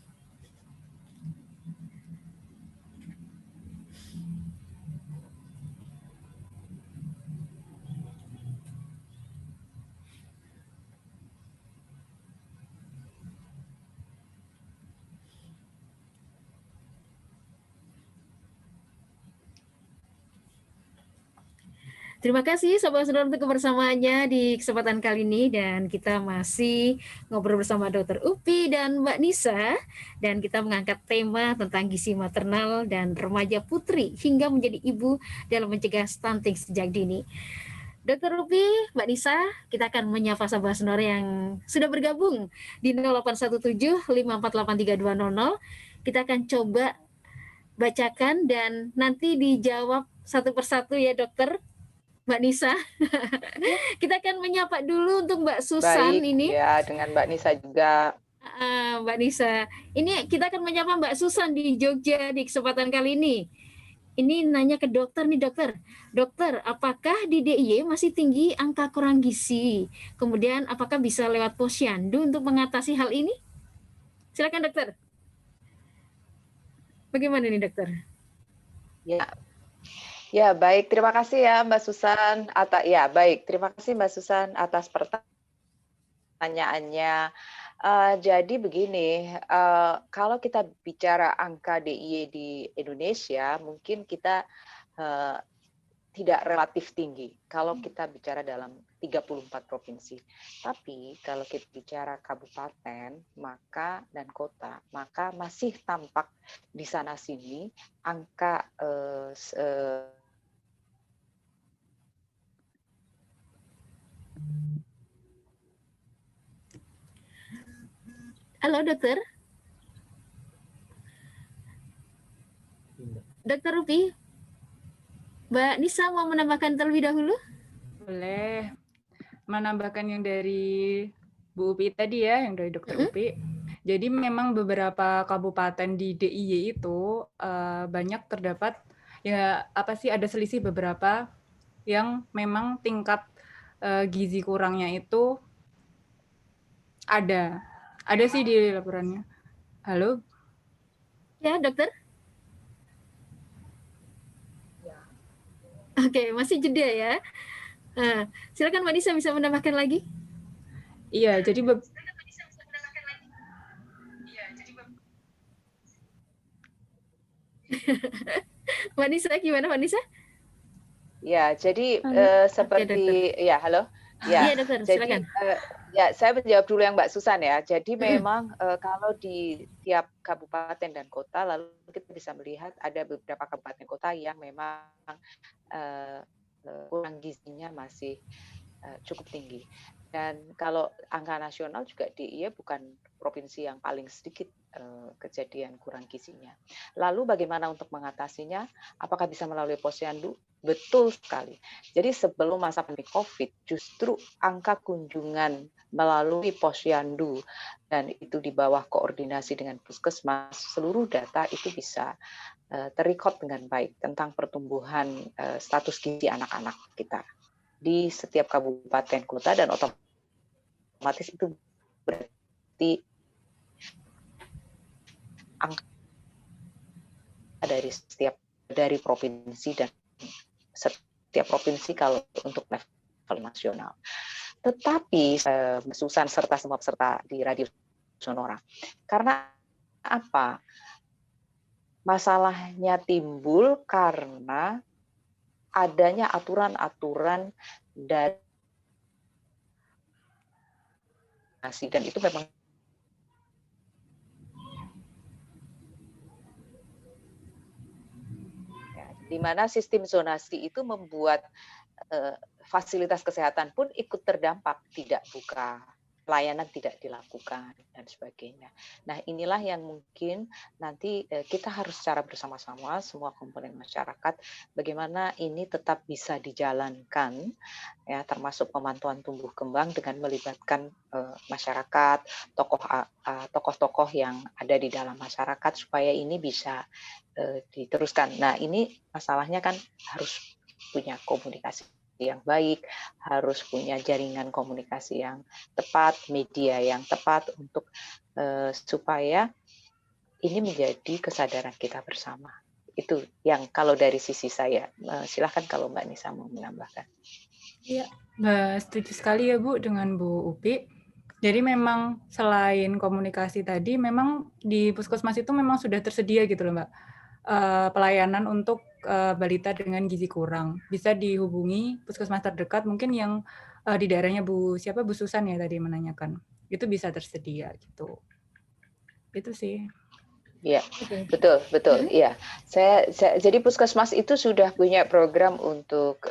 Speaker 2: Terima kasih Sobat Sonora untuk kebersamaannya di kesempatan kali ini, dan kita masih ngobrol bersama Dr. Upi dan Mbak Nisa, dan kita mengangkat tema tentang gizi maternal dan remaja putri hingga menjadi ibu dalam mencegah stunting sejak dini. Dr. Upi, Mbak Nisa, kita akan menyapa Sobat Sonora yang sudah bergabung di 081754832200. Kita akan coba bacakan dan nanti dijawab satu persatu ya dokter. Mbak Nisa, kita akan menyapa dulu untuk Mbak Susan
Speaker 3: Baik,
Speaker 2: ini.
Speaker 3: ya, dengan Mbak Nisa juga.
Speaker 2: Mbak Nisa, ini kita akan menyapa Mbak Susan di Jogja di kesempatan kali ini. Ini nanya ke dokter nih dokter. Dokter, apakah di DIY masih tinggi angka kurang gizi? Kemudian apakah bisa lewat posyandu untuk mengatasi hal ini? Silakan dokter. Bagaimana nih dokter?
Speaker 3: Ya. Ya, baik. Terima kasih ya Mbak Susan. Terima kasih Mbak Susan atas pertanyaannya. Jadi begini, kalau kita bicara angka DIY di Indonesia, mungkin kita tidak relatif tinggi kalau kita bicara dalam 34 provinsi. Tapi kalau kita bicara kabupaten dan kota, maka masih tampak di sana sini angka
Speaker 2: Halo dokter. Dokter Rupi, Mbak Nisa mau menambahkan terlebih dahulu?
Speaker 4: Boleh menambahkan yang dari Bu Upi tadi ya, yang dari Dokter Upi. Jadi memang beberapa kabupaten di DIY itu banyak terdapat ada selisih beberapa yang memang tingkat gizi kurangnya itu ada sih di laporannya. Halo?
Speaker 2: Ya dokter. Oke, masih jeda ya. Silakan Mbak Nisa bisa menambahkan lagi.
Speaker 4: Iya, jadi
Speaker 2: Mbak Nisa, gimana Mbak Nisa?
Speaker 3: Ya, jadi
Speaker 2: seperti
Speaker 3: halo.
Speaker 2: Ya, iya dokter,
Speaker 3: jadi
Speaker 2: silakan.
Speaker 3: saya menjawab dulu yang Mbak Susan ya. Jadi memang kalau di tiap kabupaten dan kota, lalu kita bisa melihat ada beberapa kabupaten kota yang memang kurang gizinya masih cukup tinggi. Dan kalau angka nasional juga DIY bukan provinsi yang paling sedikit kejadian kurang gizinya. Lalu bagaimana untuk mengatasinya? Apakah bisa melalui posyandu? Betul sekali. Jadi sebelum masa pandemi COVID, justru angka kunjungan melalui posyandu dan itu di bawah koordinasi dengan puskesmas, seluruh data itu bisa terrecord dengan baik tentang pertumbuhan status gizi anak-anak kita di setiap kabupaten kota, dan otomatis itu berarti angka dari provinsi dan setiap provinsi kalau untuk level nasional. Tetapi Susan serta semua peserta di Radio Sonora, karena apa? Masalahnya timbul karena adanya aturan-aturan dan itu memang di mana sistem zonasi itu membuat fasilitas kesehatan pun ikut terdampak, tidak buka, pelayanan tidak dilakukan dan sebagainya. Nah, inilah yang mungkin nanti kita harus secara bersama-sama semua komponen masyarakat bagaimana ini tetap bisa dijalankan, ya, termasuk pemantauan tumbuh kembang dengan melibatkan masyarakat, tokoh-tokoh yang ada di dalam masyarakat supaya ini bisa diteruskan. Nah, ini masalahnya kan harus punya komunikasi yang baik, harus punya jaringan komunikasi yang tepat, media yang tepat untuk supaya ini menjadi kesadaran kita bersama. Itu yang kalau dari sisi saya. Silahkan kalau Mbak Nisa mau menambahkan.
Speaker 4: Iya, setuju sekali ya Bu dengan Bu Upi. Jadi memang selain komunikasi tadi, memang di puskesmas itu memang sudah tersedia gitu loh Mbak, pelayanan untuk balita dengan gizi kurang. Bisa dihubungi puskesmas terdekat, mungkin yang di daerahnya Bu Susan ya tadi menanyakan. Itu bisa tersedia gitu. Itu sih.
Speaker 3: Iya, betul. Iya, jadi puskesmas itu sudah punya program untuk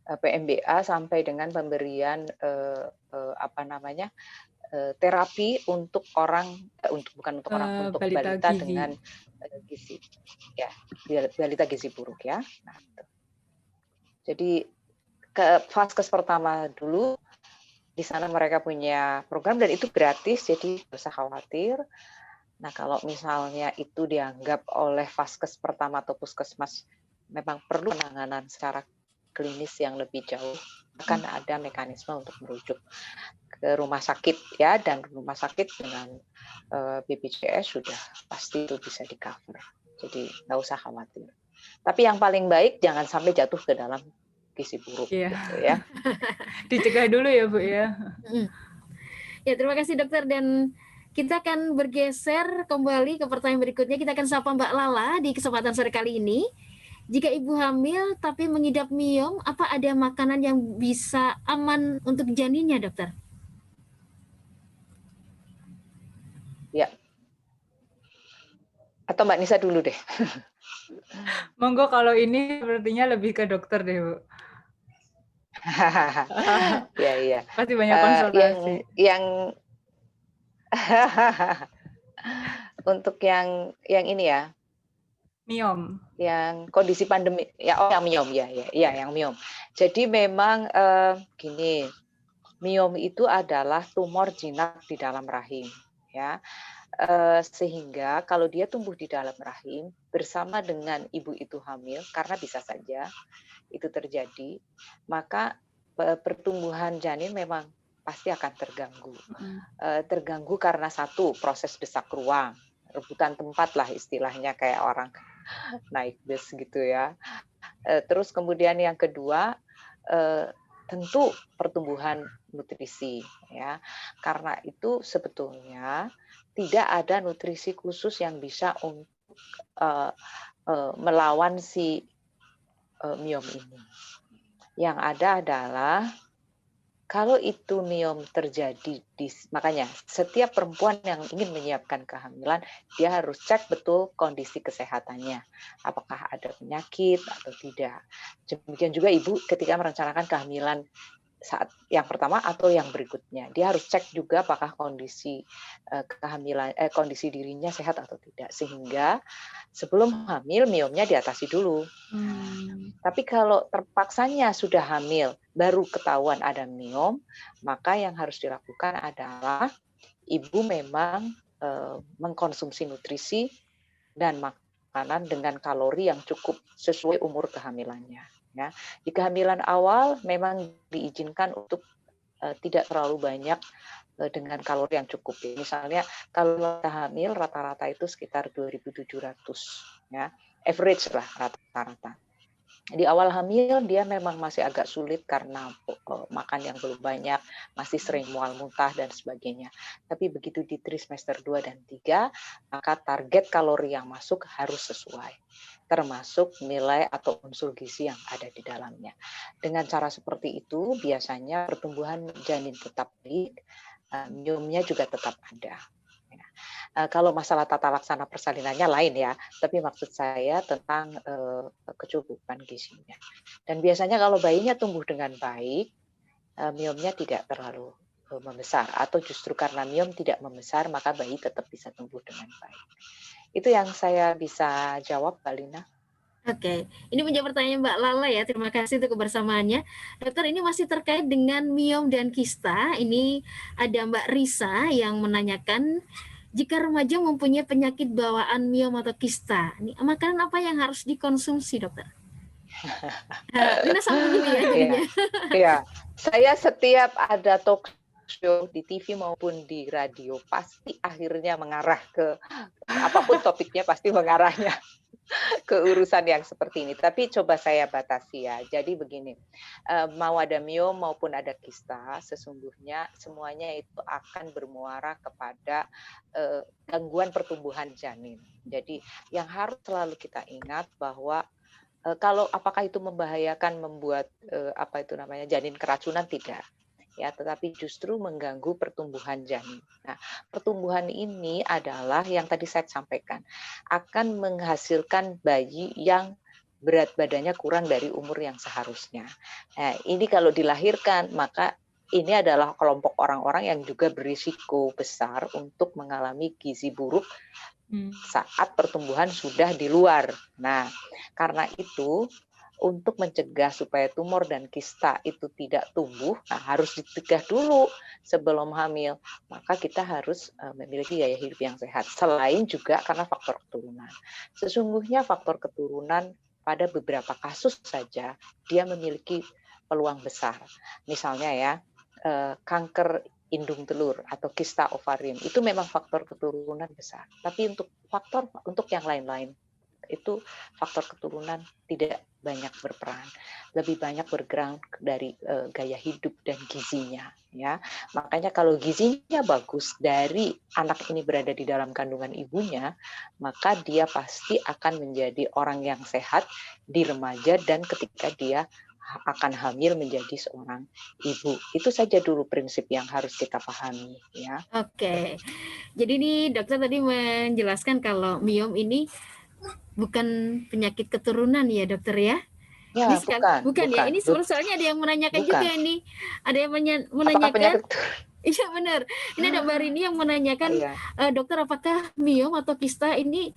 Speaker 3: PMBA sampai dengan pemberian terapi untuk untuk balita gizi. Dengan gizi, ya, balita gizi buruk ya. Nah, jadi ke vaskes pertama dulu di sana mereka punya program dan itu gratis, jadi tidak usah khawatir. Nah, kalau misalnya itu dianggap oleh vaskes pertama atau puskesmas memang perlu penanganan secara klinis yang lebih jauh, akan ada mekanisme untuk merujuk ke rumah sakit ya, dan rumah sakit dengan BPJS sudah pasti itu bisa di-cover. Jadi nggak usah khawatir. Tapi yang paling baik jangan sampai jatuh ke dalam gizi buruk gitu ya.
Speaker 4: Dicegah dulu ya Bu ya.
Speaker 2: Ya, terima kasih dokter, dan kita akan bergeser kembali ke pertanyaan berikutnya. Kita akan sapa Mbak Lala di kesempatan sore kali ini. Jika ibu hamil tapi mengidap miom, apa ada makanan yang bisa aman untuk janinnya, dokter?
Speaker 3: Ya. Atau Mbak Nisa dulu deh.
Speaker 4: Monggo, kalau ini sepertinya lebih ke dokter deh, Bu.
Speaker 3: Iya.
Speaker 4: Pasti banyak konsultasi.
Speaker 3: Yang untuk yang ini ya.
Speaker 4: Miom.
Speaker 3: Yang kondisi pandemi ya, yang miom ya, yang miom. Jadi memang gini, miom itu adalah tumor jinak di dalam rahim, ya. Sehingga kalau dia tumbuh di dalam rahim bersama dengan ibu itu hamil, karena bisa saja itu terjadi, maka pertumbuhan janin memang pasti akan terganggu. Terganggu karena satu, proses desak ruang, rebutan tempat lah istilahnya, kayak orang naik bus gitu ya. Terus kemudian yang kedua, tentu pertumbuhan nutrisi ya. Karena itu sebetulnya tidak ada nutrisi khusus yang bisa untuk melawan si miom ini. Yang ada adalah kalau itu miom terjadi, makanya setiap perempuan yang ingin menyiapkan kehamilan, dia harus cek betul kondisi kesehatannya. Apakah ada penyakit atau tidak. Demikian juga ibu ketika merencanakan kehamilan saat yang pertama atau yang berikutnya, dia harus cek juga apakah kondisi kondisi dirinya sehat atau tidak, sehingga sebelum hamil miomnya diatasi dulu. Tapi kalau terpaksanya sudah hamil baru ketahuan ada miom, maka yang harus dilakukan adalah ibu memang mengkonsumsi nutrisi dan makanan dengan kalori yang cukup sesuai umur kehamilannya. Ya, di kehamilan awal memang diizinkan untuk tidak terlalu banyak dengan kalori yang cukup. Misalnya kalau hamil rata-rata itu sekitar 2.700, ya, average lah rata-rata. Di awal hamil dia memang masih agak sulit karena makan yang belum banyak, masih sering mual muntah dan sebagainya. Tapi begitu di trimester 2 dan 3, maka target kalori yang masuk harus sesuai, termasuk nilai atau unsur gizi yang ada di dalamnya. Dengan cara seperti itu, biasanya pertumbuhan janin tetap baik, miomnya juga tetap ada. Kalau masalah tata laksana persalinannya lain ya, tapi maksud saya tentang kecukupan gizinya. Dan biasanya kalau bayinya tumbuh dengan baik, miomnya tidak terlalu membesar, atau justru karena miom tidak membesar maka bayi tetap bisa tumbuh dengan baik. Itu yang saya bisa jawab, Mbak Lina.
Speaker 2: Oke, ini menjawab pertanyaan Mbak Lala ya. Terima kasih untuk kebersamaannya. Dokter, ini masih terkait dengan miom dan kista. Ini ada Mbak Risa yang menanyakan, jika remaja mempunyai penyakit bawaan miom atau kista, ini makanan apa yang harus dikonsumsi, dokter? Lina sambung dulu ya jadinya.
Speaker 3: Iya, saya setiap ada talk show di TV maupun di radio pasti akhirnya mengarah ke apapun topiknya, pasti mengarahnya ke urusan yang seperti ini. Tapi coba saya batasi ya. Jadi begini, mau ada miom maupun ada kista, sesungguhnya semuanya itu akan bermuara kepada gangguan pertumbuhan janin. Jadi yang harus selalu kita ingat bahwa kalau apakah itu membahayakan, membuat janin keracunan, tidak. Ya, tetapi justru mengganggu pertumbuhan janin. Nah, pertumbuhan ini adalah yang tadi saya sampaikan, akan menghasilkan bayi yang berat badannya kurang dari umur yang seharusnya. Nah, ini kalau dilahirkan, maka ini adalah kelompok orang-orang yang juga berisiko besar untuk mengalami gizi buruk saat pertumbuhan sudah di luar. Nah, karena itu, untuk mencegah supaya tumor dan kista itu tidak tumbuh, harus dicegah dulu sebelum hamil. Maka kita harus memiliki gaya hidup yang sehat. Selain juga karena faktor keturunan. Sesungguhnya faktor keturunan pada beberapa kasus saja dia memiliki peluang besar. Misalnya ya, kanker indung telur atau kista ovarium itu memang faktor keturunan besar. Tapi untuk yang lain-lain itu faktor keturunan tidak banyak berperan, lebih banyak bergerak dari gaya hidup dan gizinya, ya. Makanya kalau gizinya bagus dari anak ini berada di dalam kandungan ibunya, maka dia pasti akan menjadi orang yang sehat di remaja dan ketika dia akan hamil menjadi seorang ibu. Itu saja dulu prinsip yang harus kita pahami, ya.
Speaker 2: Oke, jadi ini dokter tadi menjelaskan kalau miom ini bukan penyakit keturunan ya, dokter ya?
Speaker 3: Ya,
Speaker 2: Ini bukan ya. Ini soalnya ada yang menanyakan juga ini. Ada yang menanyakan. Iya benar. Ini ada Mbak Rini yang menanyakan, dokter, apakah miom atau kista ini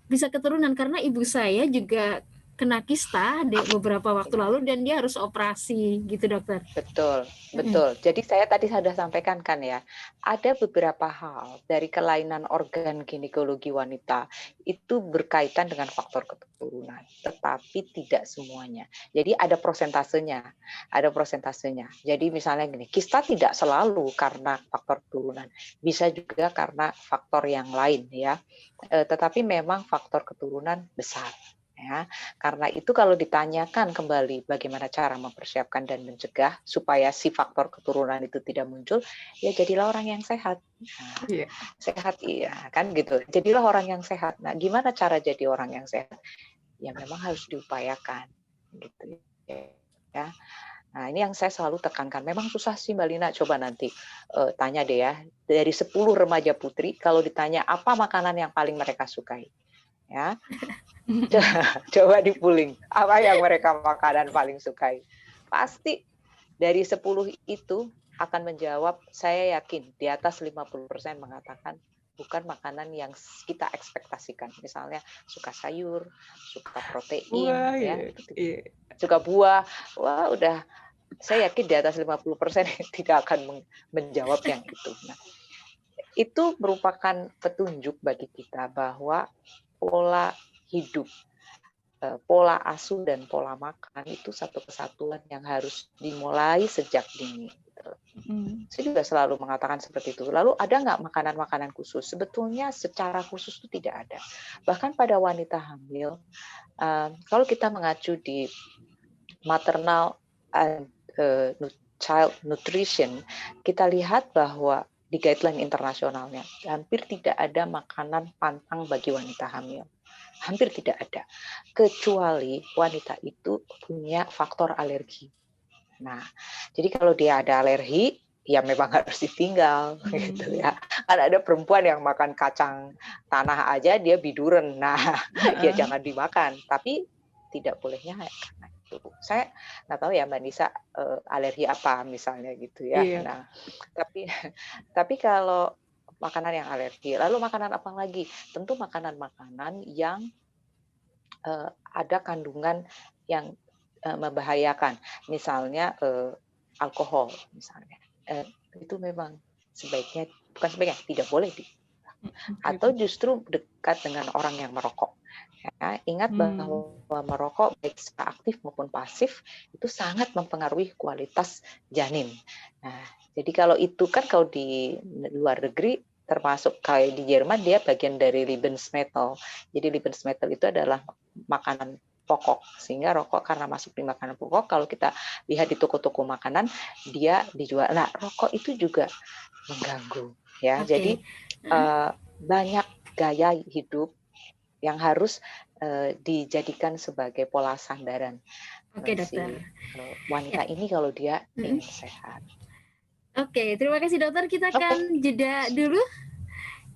Speaker 2: bisa keturunan? Karena ibu saya juga kena kista beberapa waktu lalu dan dia harus operasi gitu, dokter.
Speaker 3: Betul, betul. Jadi saya tadi sudah sampaikan kan ya, ada beberapa hal dari kelainan organ ginekologi wanita itu berkaitan dengan faktor keturunan, tetapi tidak semuanya. Jadi ada prosentasenya, Jadi misalnya gini, kista tidak selalu karena faktor keturunan, bisa juga karena faktor yang lain ya. Tetapi memang faktor keturunan besar. Ya, karena itu kalau ditanyakan kembali bagaimana cara mempersiapkan dan mencegah supaya si faktor keturunan itu tidak muncul, ya jadilah orang yang sehat. Nah, sehat iya kan gitu. Jadilah orang yang sehat. Nah, gimana cara jadi orang yang sehat? Ya memang harus diupayakan gitu ya. Nah, ini yang saya selalu tekankan. Memang susah sih Mbak Lina, coba nanti tanya deh ya. Dari 10 remaja putri kalau ditanya apa makanan yang paling mereka sukai. Ya. Coba dipuling, apa yang mereka makanan paling sukai. Pasti dari 10 itu akan menjawab, saya yakin di atas 50% mengatakan bukan makanan yang kita ekspektasikan. Misalnya suka sayur, suka protein, suka buah. Wah, udah saya yakin di atas 50% tidak akan menjawab yang itu. Nah, itu merupakan petunjuk bagi kita bahwa pola hidup, pola asuh dan pola makan itu satu kesatuan yang harus dimulai sejak dini. Saya juga selalu mengatakan seperti itu. Lalu ada nggak makanan-makanan khusus? Sebetulnya secara khusus itu tidak ada. Bahkan pada wanita hamil, kalau kita mengacu di maternal and child nutrition, kita lihat bahwa di guideline internasionalnya hampir tidak ada makanan pantang bagi wanita hamil. Hampir tidak ada. Kecuali wanita itu punya faktor alergi. Nah, jadi kalau dia ada alergi, ya memang harus ditinggal gitu ya. Kan ada perempuan yang makan kacang tanah aja dia biduren. Nah, ya jangan dimakan. Tapi tidak bolehnya karena itu. Saya nggak tahu ya Mbak Nisa alergi apa misalnya gitu ya.
Speaker 4: Iya.
Speaker 3: Nah, tapi kalau makanan yang alergi, lalu makanan apa lagi? Tentu makanan-makanan yang ada kandungan yang membahayakan, misalnya alkohol, misalnya itu memang sebaiknya tidak boleh atau justru dekat dengan orang yang merokok. Ya, ingat bahwa merokok baik secara aktif maupun pasif itu sangat mempengaruhi kualitas janin. Nah, jadi kalau itu kan kalau di luar negeri termasuk kayak di Jerman dia bagian dari Lebensmittel. Jadi Lebensmittel itu adalah makanan pokok, sehingga rokok karena masuk di makanan pokok, kalau kita lihat di toko-toko makanan dia dijual. Nah, rokok itu juga mengganggu ya. Jadi banyak gaya hidup yang harus dijadikan sebagai pola sandaran si wanita ini kalau dia ingin sehat.
Speaker 2: Oke, terima kasih dokter. Kita akan jeda dulu.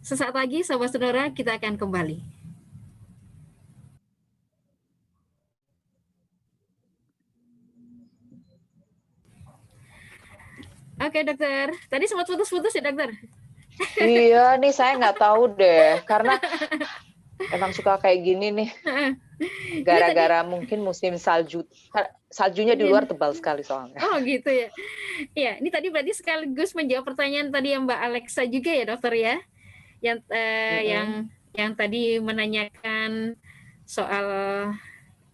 Speaker 2: Sesaat lagi, Sobat Sonora, kita akan kembali. Oke, dokter. Tadi sempat putus-putus ya, dokter?
Speaker 3: Iya, nih saya nggak tahu deh. Karena emang suka kayak gini nih. Gara-gara mungkin musim salju. Saljunya di luar tebal sekali soalnya.
Speaker 2: Oh gitu ya. Ya, ini tadi berarti sekaligus menjawab pertanyaan tadi yang Mbak Alexa juga ya dokter ya. Yang tadi menanyakan soal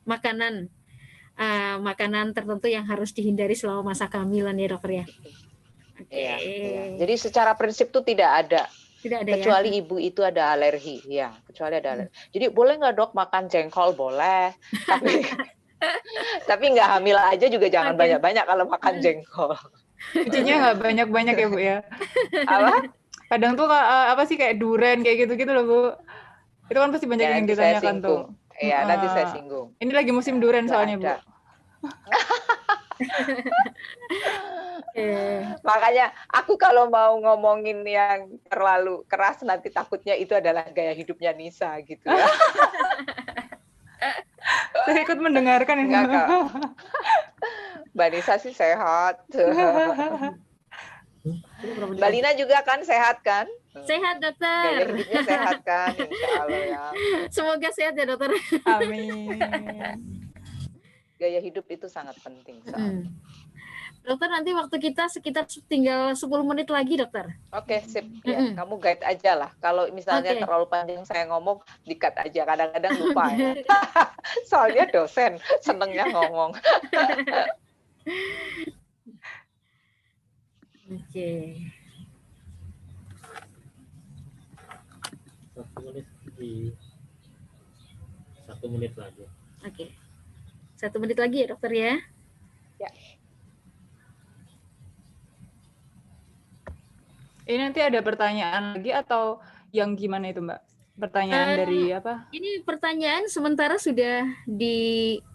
Speaker 2: makanan tertentu yang harus dihindari selama masa kehamilan ya dokter ya.
Speaker 3: Iya. Jadi secara prinsip itu tidak ada. Kecuali ibu itu ada alergi, ya. Kecuali ada alergi. Jadi boleh nggak dok makan jengkol? Boleh. Tapi nggak hamil aja juga jangan banyak-banyak kalau makan jengkol.
Speaker 4: Kuncinya nggak banyak-banyak ya Bu ya.
Speaker 3: Apa?
Speaker 4: Kadang tuh apa sih kayak duren kayak gitu-gitu loh Bu. Itu kan pasti banyak yang ditanyakan tuh.
Speaker 3: Iya, nanti saya singgung.
Speaker 4: Ini lagi musim duren soalnya Bu.
Speaker 3: Makanya aku kalau mau ngomongin yang terlalu keras nanti takutnya itu adalah gaya hidupnya Nisa gitu ya.
Speaker 4: Saya ikut mendengarkan ini.
Speaker 3: Mbak Nisa sih sehat. Mbak Lina juga kan sehat kan?
Speaker 2: Sehat dokter.
Speaker 3: Gaya hidupnya sehat kan, insya Allah ya.
Speaker 2: Semoga sehat ya dokter.
Speaker 4: Amin.
Speaker 3: Gaya hidup itu sangat penting.
Speaker 2: Dokter, nanti waktu kita sekitar tinggal 10 menit lagi dokter.
Speaker 3: Oke, sip. Ya, kamu guide aja lah. Kalau misalnya terlalu panjang saya ngomong, di-cut aja. Kadang-kadang lupa ya. Soalnya dosen senengnya ngomong.
Speaker 2: Oke.
Speaker 1: 1 menit lagi.
Speaker 2: Oke. 1 menit lagi ya dokter ya.
Speaker 3: Ya.
Speaker 4: Ini nanti ada pertanyaan lagi atau yang gimana itu Mbak? Pertanyaan dari apa?
Speaker 2: Ini pertanyaan sementara sudah dijawab.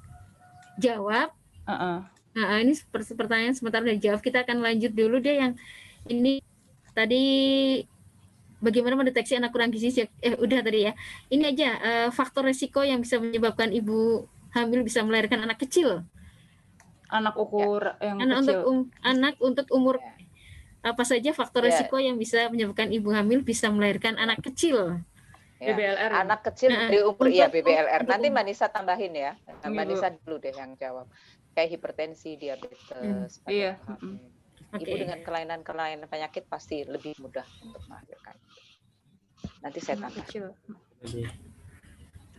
Speaker 2: Ini pertanyaan sementara sudah dijawab. Kita akan lanjut dulu deh yang ini tadi bagaimana mendeteksi anak kurang gizi. Udah tadi ya. Ini aja faktor resiko yang bisa menyebabkan ibu hamil bisa melahirkan anak kecil.
Speaker 4: Yang kecil.
Speaker 2: Anak untuk umur apa saja faktor risiko yang bisa menyebabkan ibu hamil bisa melahirkan anak kecil?
Speaker 3: Ya. BBLR. Anak kecil dari umur BBLR. Nanti Mbak Nisa tambahin ya. Mbak Nisa dulu deh yang jawab. Kayak hipertensi, diabetes.
Speaker 4: Iya.
Speaker 3: Ibu dengan kelainan-kelainan penyakit pasti lebih mudah untuk melahirkan. Nanti saya tambah.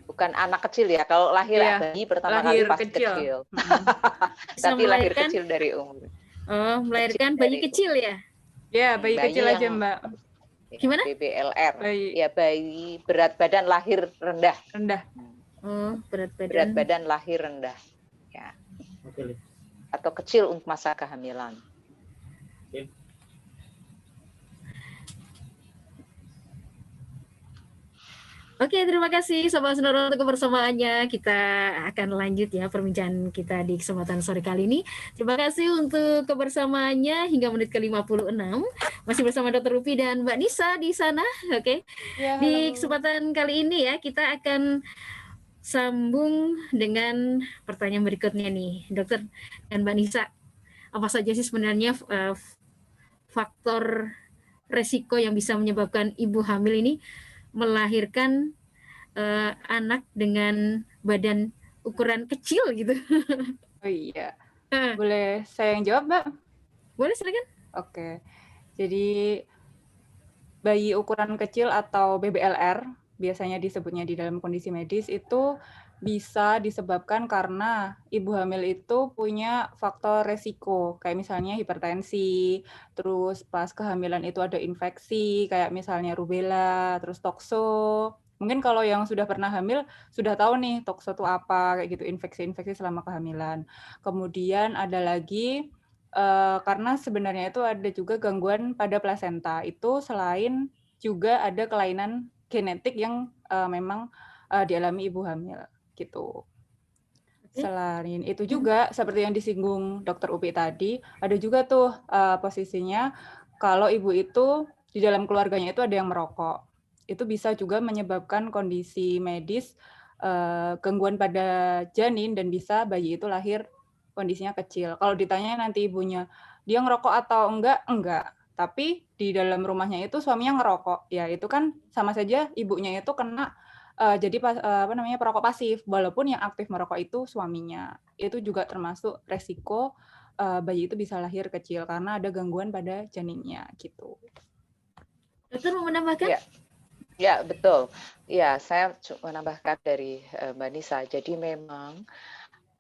Speaker 3: Bukan anak kecil ya. Kalau lahir bayi pertama kali pasti kecil. Tapi lahir kecil dari umur.
Speaker 2: Oh, melahirkan bayi kecil ya?
Speaker 4: Ya, bayi kecil aja Mbak.
Speaker 2: Gimana?
Speaker 3: BBLR. Ya, bayi berat badan lahir rendah.
Speaker 2: Oh, berat
Speaker 3: badan lahir rendah. Ya. Atau kecil untuk masa kehamilan.
Speaker 2: Oke, terima kasih Sobat Sonora untuk kebersamaannya. Kita akan lanjut ya perbincangan kita di kesempatan sore kali ini. Terima kasih untuk kebersamaannya hingga menit ke-56. Masih bersama Dr. Upi dan Mbak Nisa di sana. Oke.
Speaker 4: Ya,
Speaker 2: Di
Speaker 4: halo.
Speaker 2: kesempatan kali ini ya kita akan sambung dengan pertanyaan berikutnya nih, Dokter dan Mbak Nisa. Apa saja sih sebenarnya faktor resiko yang bisa menyebabkan ibu hamil ini melahirkan anak dengan badan ukuran kecil gitu?
Speaker 4: Oh iya, boleh saya yang jawab, Mbak?
Speaker 2: Boleh, silakan.
Speaker 4: Oke, jadi bayi ukuran kecil atau BBLR, biasanya disebutnya di dalam kondisi medis, itu bisa disebabkan karena ibu hamil itu punya faktor resiko, kayak misalnya hipertensi, terus pas kehamilan itu ada infeksi, kayak misalnya rubella, terus tokso. Mungkin kalau yang sudah pernah hamil, sudah tahu nih tokso itu apa, kayak gitu, infeksi-infeksi selama kehamilan. Kemudian ada lagi, karena sebenarnya itu ada juga gangguan pada plasenta. Itu selain juga ada kelainan genetik yang memang dialami ibu hamil gitu. Selain itu juga seperti yang disinggung Dr. Upi tadi, ada juga tuh posisinya kalau ibu itu di dalam keluarganya itu ada yang merokok. Itu bisa juga menyebabkan kondisi medis gangguan pada janin dan bisa bayi itu lahir kondisinya kecil. Kalau ditanya nanti ibunya, dia ngerokok atau enggak. Tapi di dalam rumahnya itu suaminya ngerokok. Ya itu kan sama saja ibunya itu kena jadi perokok pasif, walaupun yang aktif merokok itu suaminya. Itu juga termasuk resiko bayi itu bisa lahir kecil karena ada gangguan pada janinnya gitu.
Speaker 2: Dokter mau menambahkan?
Speaker 3: Ya, betul. Ya, saya menambahkan dari Mbak Nisa. Jadi memang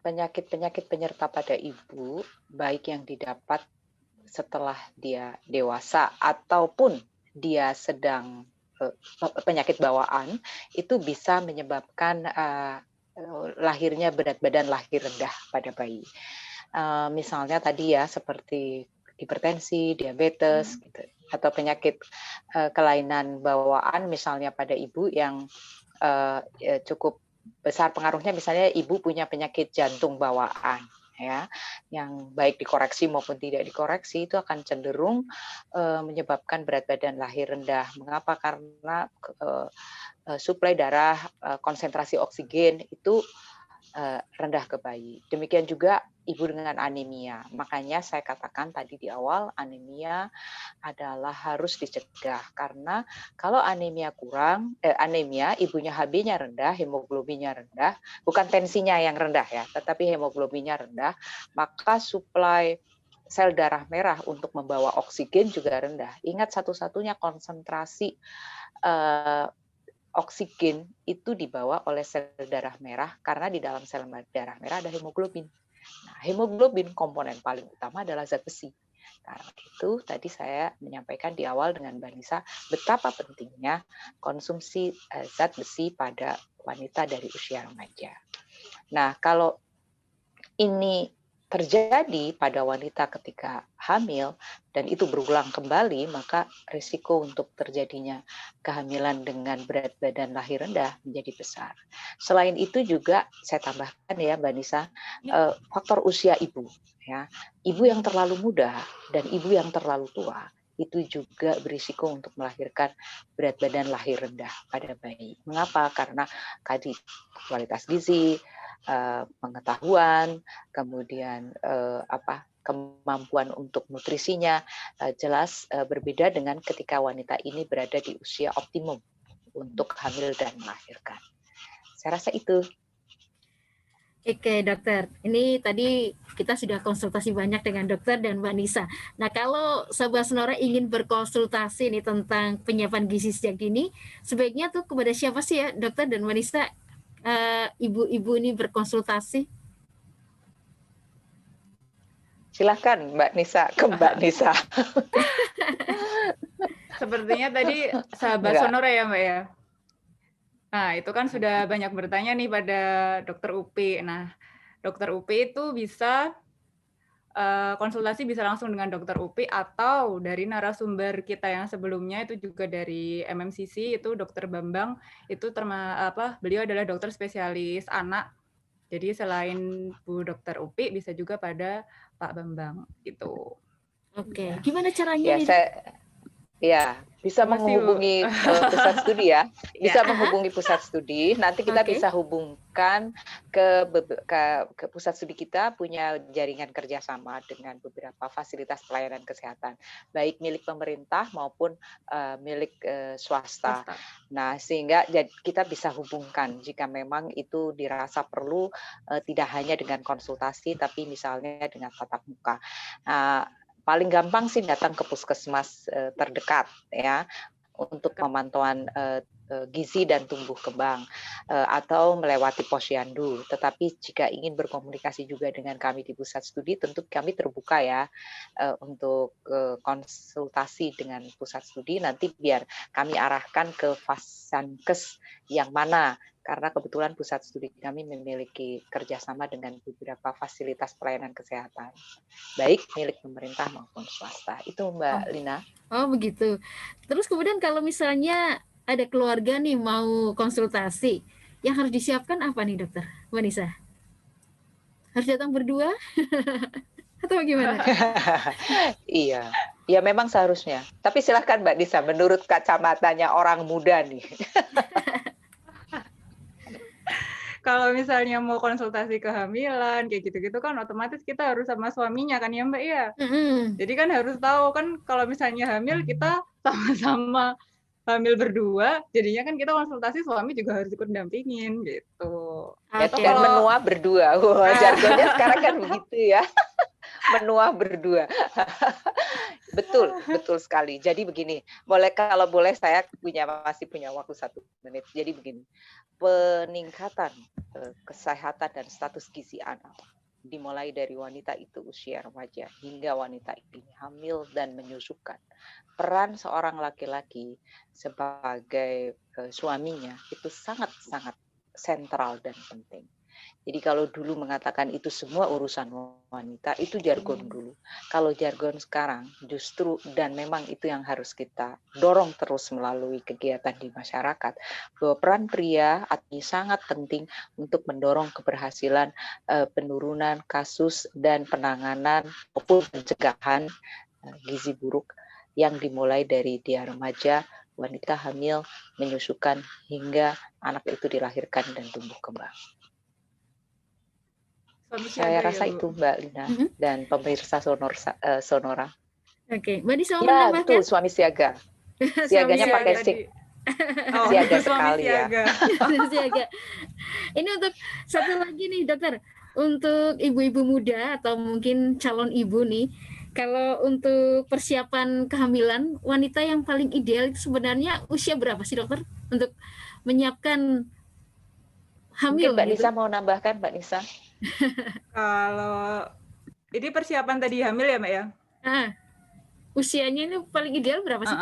Speaker 3: penyakit-penyakit penyerta pada ibu, baik yang didapat setelah dia dewasa ataupun dia sedang penyakit bawaan, itu bisa menyebabkan lahirnya berat badan lahir rendah pada bayi. Misalnya tadi ya seperti hipertensi, diabetes, gitu, atau penyakit kelainan bawaan, misalnya pada ibu yang cukup besar pengaruhnya, misalnya ibu punya penyakit jantung bawaan, ya, yang baik dikoreksi maupun tidak dikoreksi itu akan cenderung menyebabkan berat badan lahir rendah. Mengapa? Karena suplai darah, konsentrasi oksigen itu rendah ke bayi. Demikian juga ibu dengan anemia. Makanya saya katakan tadi di awal, anemia adalah harus dicegah karena kalau anemia anemia, ibunya HB-nya rendah, hemoglobinnya rendah, bukan tensinya yang rendah ya, tetapi hemoglobinnya rendah, maka suplai sel darah merah untuk membawa oksigen juga rendah. Ingat satu-satunya konsentrasi oksigen itu dibawa oleh sel darah merah karena di dalam sel darah merah ada hemoglobin. Nah, hemoglobin komponen paling utama adalah zat besi. Karena itu tadi saya menyampaikan di awal dengan Mbak Nisa betapa pentingnya konsumsi zat besi pada wanita dari usia remaja. Nah, kalau ini terjadi pada wanita ketika hamil dan itu berulang kembali, maka risiko untuk terjadinya kehamilan dengan berat badan lahir rendah menjadi besar. Selain itu juga saya tambahkan ya Mbak Nisa, faktor usia ibu. Ya, ibu yang terlalu muda dan ibu yang terlalu tua itu juga berisiko untuk melahirkan berat badan lahir rendah pada bayi. Mengapa? Karena tadi kualitas gizi, pengetahuan, kemudian kemampuan untuk nutrisinya jelas berbeda dengan ketika wanita ini berada di usia optimum untuk hamil dan melahirkan. Saya rasa itu.
Speaker 2: Oke, dokter. Ini tadi kita sudah konsultasi banyak dengan dokter dan Mbak Nisa. Nah, kalau Sobat Sonora ingin berkonsultasi nih tentang penyiapan gizi sejak dini, sebaiknya tuh kepada siapa sih ya, dokter dan Mbak Nisa, ibu-ibu ini berkonsultasi?
Speaker 3: Silakan Mbak Nisa, ke Mbak Nisa.
Speaker 4: Sepertinya tadi sahabat Sonora ya Mbak ya? Nah, itu kan sudah banyak bertanya nih pada Dokter Upi. Nah, Dokter Upi itu bisa konsultasi bisa langsung dengan Dokter Upi atau dari narasumber kita yang sebelumnya itu juga dari MMCC itu Dokter Bambang itu beliau adalah dokter spesialis anak. Jadi selain Bu Dokter Upi bisa juga pada Pak Bambang gitu.
Speaker 2: Oke, gimana caranya
Speaker 3: Ya,
Speaker 2: nih?
Speaker 3: Ya, bisa
Speaker 4: Makasih, Bu.
Speaker 3: menghubungi pusat studi ya. Bisa
Speaker 2: Ya.
Speaker 3: menghubungi pusat studi. Nanti kita
Speaker 2: Oke.
Speaker 3: bisa hubungkan ke pusat studi kita punya jaringan kerjasama dengan beberapa fasilitas pelayanan kesehatan, baik milik pemerintah maupun milik swasta. Nah, sehingga kita bisa hubungkan jika memang itu dirasa perlu tidak hanya dengan konsultasi, tapi misalnya dengan tatap muka. Paling gampang sih datang ke puskesmas terdekat ya untuk pemantauan gizi dan tumbuh kembang atau melewati posyandu. Tetapi jika ingin berkomunikasi juga dengan kami di pusat studi, tentu kami terbuka ya untuk konsultasi dengan pusat studi. Nanti biar kami arahkan ke Fasankes yang mana. Karena kebetulan pusat studi kami memiliki kerjasama dengan beberapa fasilitas pelayanan kesehatan, baik milik pemerintah maupun swasta. Itu Mbak Lina.
Speaker 2: Oh begitu. Terus kemudian kalau misalnya ada keluarga nih mau konsultasi, yang harus disiapkan apa nih dokter? Mbak Nisa? Harus datang berdua? Atau bagaimana?
Speaker 3: Iya, ya memang seharusnya. Tapi silahkan Mbak Nisa, menurut kacamatanya orang muda nih.
Speaker 4: Kalau misalnya mau konsultasi kehamilan kayak gitu-gitu kan otomatis kita harus sama suaminya kan ya Mbak ya. Jadi kan harus tahu kan kalau misalnya hamil kita sama-sama hamil berdua, jadinya kan kita konsultasi suami juga harus ikut dampingin gitu.
Speaker 3: Dan menua berdua. Wah, jargonnya sekarang kan begitu ya. Menua berdua. Betul sekali. Jadi begini, kalau boleh saya masih punya waktu 1 menit. Jadi begini, peningkatan kesehatan dan status gizi anak dimulai dari wanita itu usia remaja hingga wanita ini hamil dan menyusukan. Peran seorang laki-laki sebagai suaminya itu sangat-sangat sentral dan penting. Jadi kalau dulu mengatakan itu semua urusan wanita, itu jargon dulu. Kalau jargon sekarang justru, dan memang itu yang harus kita dorong terus melalui kegiatan di masyarakat, bahwa peran pria sangat penting untuk mendorong keberhasilan penurunan kasus dan penanganan maupun pencegahan gizi buruk yang dimulai dari dia remaja, wanita hamil, menyusukan, hingga anak itu dilahirkan dan tumbuh kembang. Saya rasa itu Mbak Lina dan pemirsa Sonora.
Speaker 2: Oke, Mbak Nisa mau
Speaker 3: ya
Speaker 2: menambahkan?
Speaker 3: Betul, suami siaga. Siaganya pakai sik. Siaga sekali
Speaker 4: siaga.
Speaker 3: Ya.
Speaker 2: Siaga. Ini untuk satu lagi nih dokter, untuk ibu-ibu muda atau mungkin calon ibu nih, kalau untuk persiapan kehamilan, wanita yang paling ideal itu sebenarnya usia berapa sih dokter untuk menyiapkan hamil?
Speaker 3: Mungkin Mbak
Speaker 2: gitu?
Speaker 3: Nisa mau nambahkan, Mbak Nisa?
Speaker 4: Kalau ini persiapan tadi hamil ya Mbak ya?
Speaker 2: Usianya ini paling ideal berapa sih?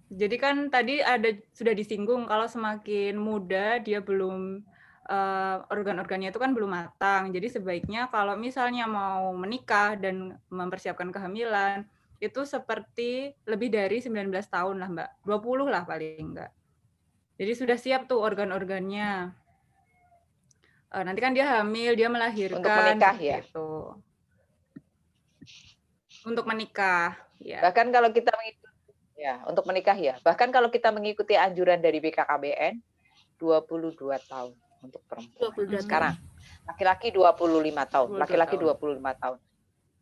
Speaker 4: Jadi kan tadi sudah disinggung kalau semakin muda dia belum organ-organnya itu kan belum matang. Jadi sebaiknya kalau misalnya mau menikah dan mempersiapkan kehamilan itu seperti lebih dari 19 tahun lah Mbak. 20 lah paling enggak. Jadi sudah siap tuh organ-organnya. Nanti kan dia hamil, dia melahirkan.
Speaker 3: Untuk menikah ya?
Speaker 4: Gitu. Untuk menikah. Ya.
Speaker 3: Bahkan kalau kita untuk menikah ya. Bahkan kalau kita mengikuti anjuran dari BKKBN, 22 tahun untuk perempuan.
Speaker 2: 22
Speaker 3: Sekarang laki-laki 25 tahun. Laki-laki 25 tahun.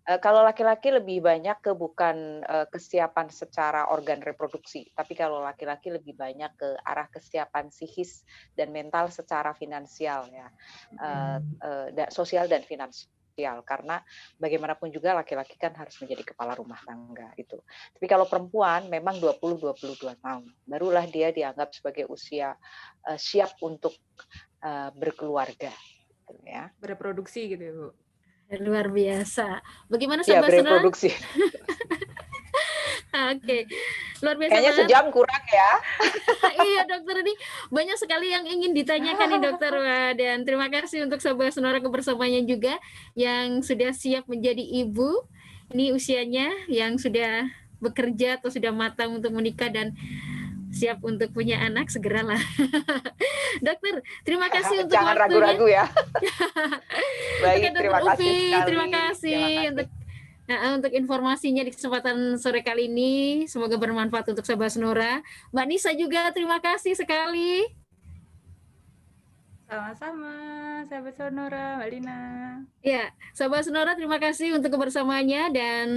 Speaker 3: Kalau laki-laki lebih banyak bukan kesiapan secara organ reproduksi, tapi kalau laki-laki lebih banyak ke arah kesiapan psikis dan mental secara finansial ya, sosial dan finansial. Karena bagaimanapun juga laki-laki kan harus menjadi kepala rumah tangga itu. Tapi kalau perempuan memang 20-22 tahun, barulah dia dianggap sebagai usia siap untuk berkeluarga, gitu ya.
Speaker 4: Bereproduksi gitu ya Bu.
Speaker 2: Luar biasa. Bagaimana
Speaker 3: ya,
Speaker 2: sahabat
Speaker 3: bereproduksi.
Speaker 2: Oke. Luar biasa
Speaker 3: Kayaknya
Speaker 2: banget.
Speaker 3: sejam kurang ya.
Speaker 2: Iya dokter, ini banyak sekali yang ingin ditanyakan nih dokter. Wah, dan terima kasih untuk Sobat Sonora kebersamaannya juga yang sudah siap menjadi ibu. Ini usianya yang sudah bekerja atau sudah matang untuk menikah dan siap untuk punya anak, segeralah. Dokter, terima kasih untuk
Speaker 3: Jangan
Speaker 2: waktunya.
Speaker 3: ragu-ragu ya. Baik,
Speaker 2: Oke, Dokter
Speaker 3: terima kasih
Speaker 2: Upi,
Speaker 3: sekali.
Speaker 2: terima kasih untuk informasinya di kesempatan sore kali ini. Semoga bermanfaat untuk Sobat Sonora. Mbak Nisa juga terima kasih sekali.
Speaker 4: Sama-sama, sahabat Sonora, Mbak Lina.
Speaker 2: Ya, Sobat Sonora terima kasih untuk kebersamaannya, dan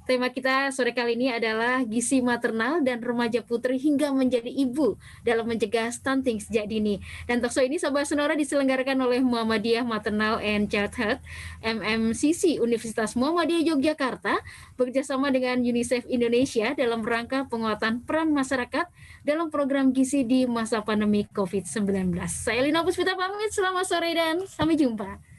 Speaker 2: tema kita sore kali ini adalah gizi maternal dan remaja putri hingga menjadi ibu dalam mencegah stunting sejak dini. Dan talkshow ini Sobat Sonora diselenggarakan oleh Muhammadiyah Maternal and Child Health MMCC Universitas Muhammadiyah Yogyakarta bekerjasama dengan UNICEF Indonesia dalam rangka penguatan peran masyarakat dalam program gizi di masa pandemi COVID-19. Saya Lina Puspita pamit, selamat sore dan sampai jumpa.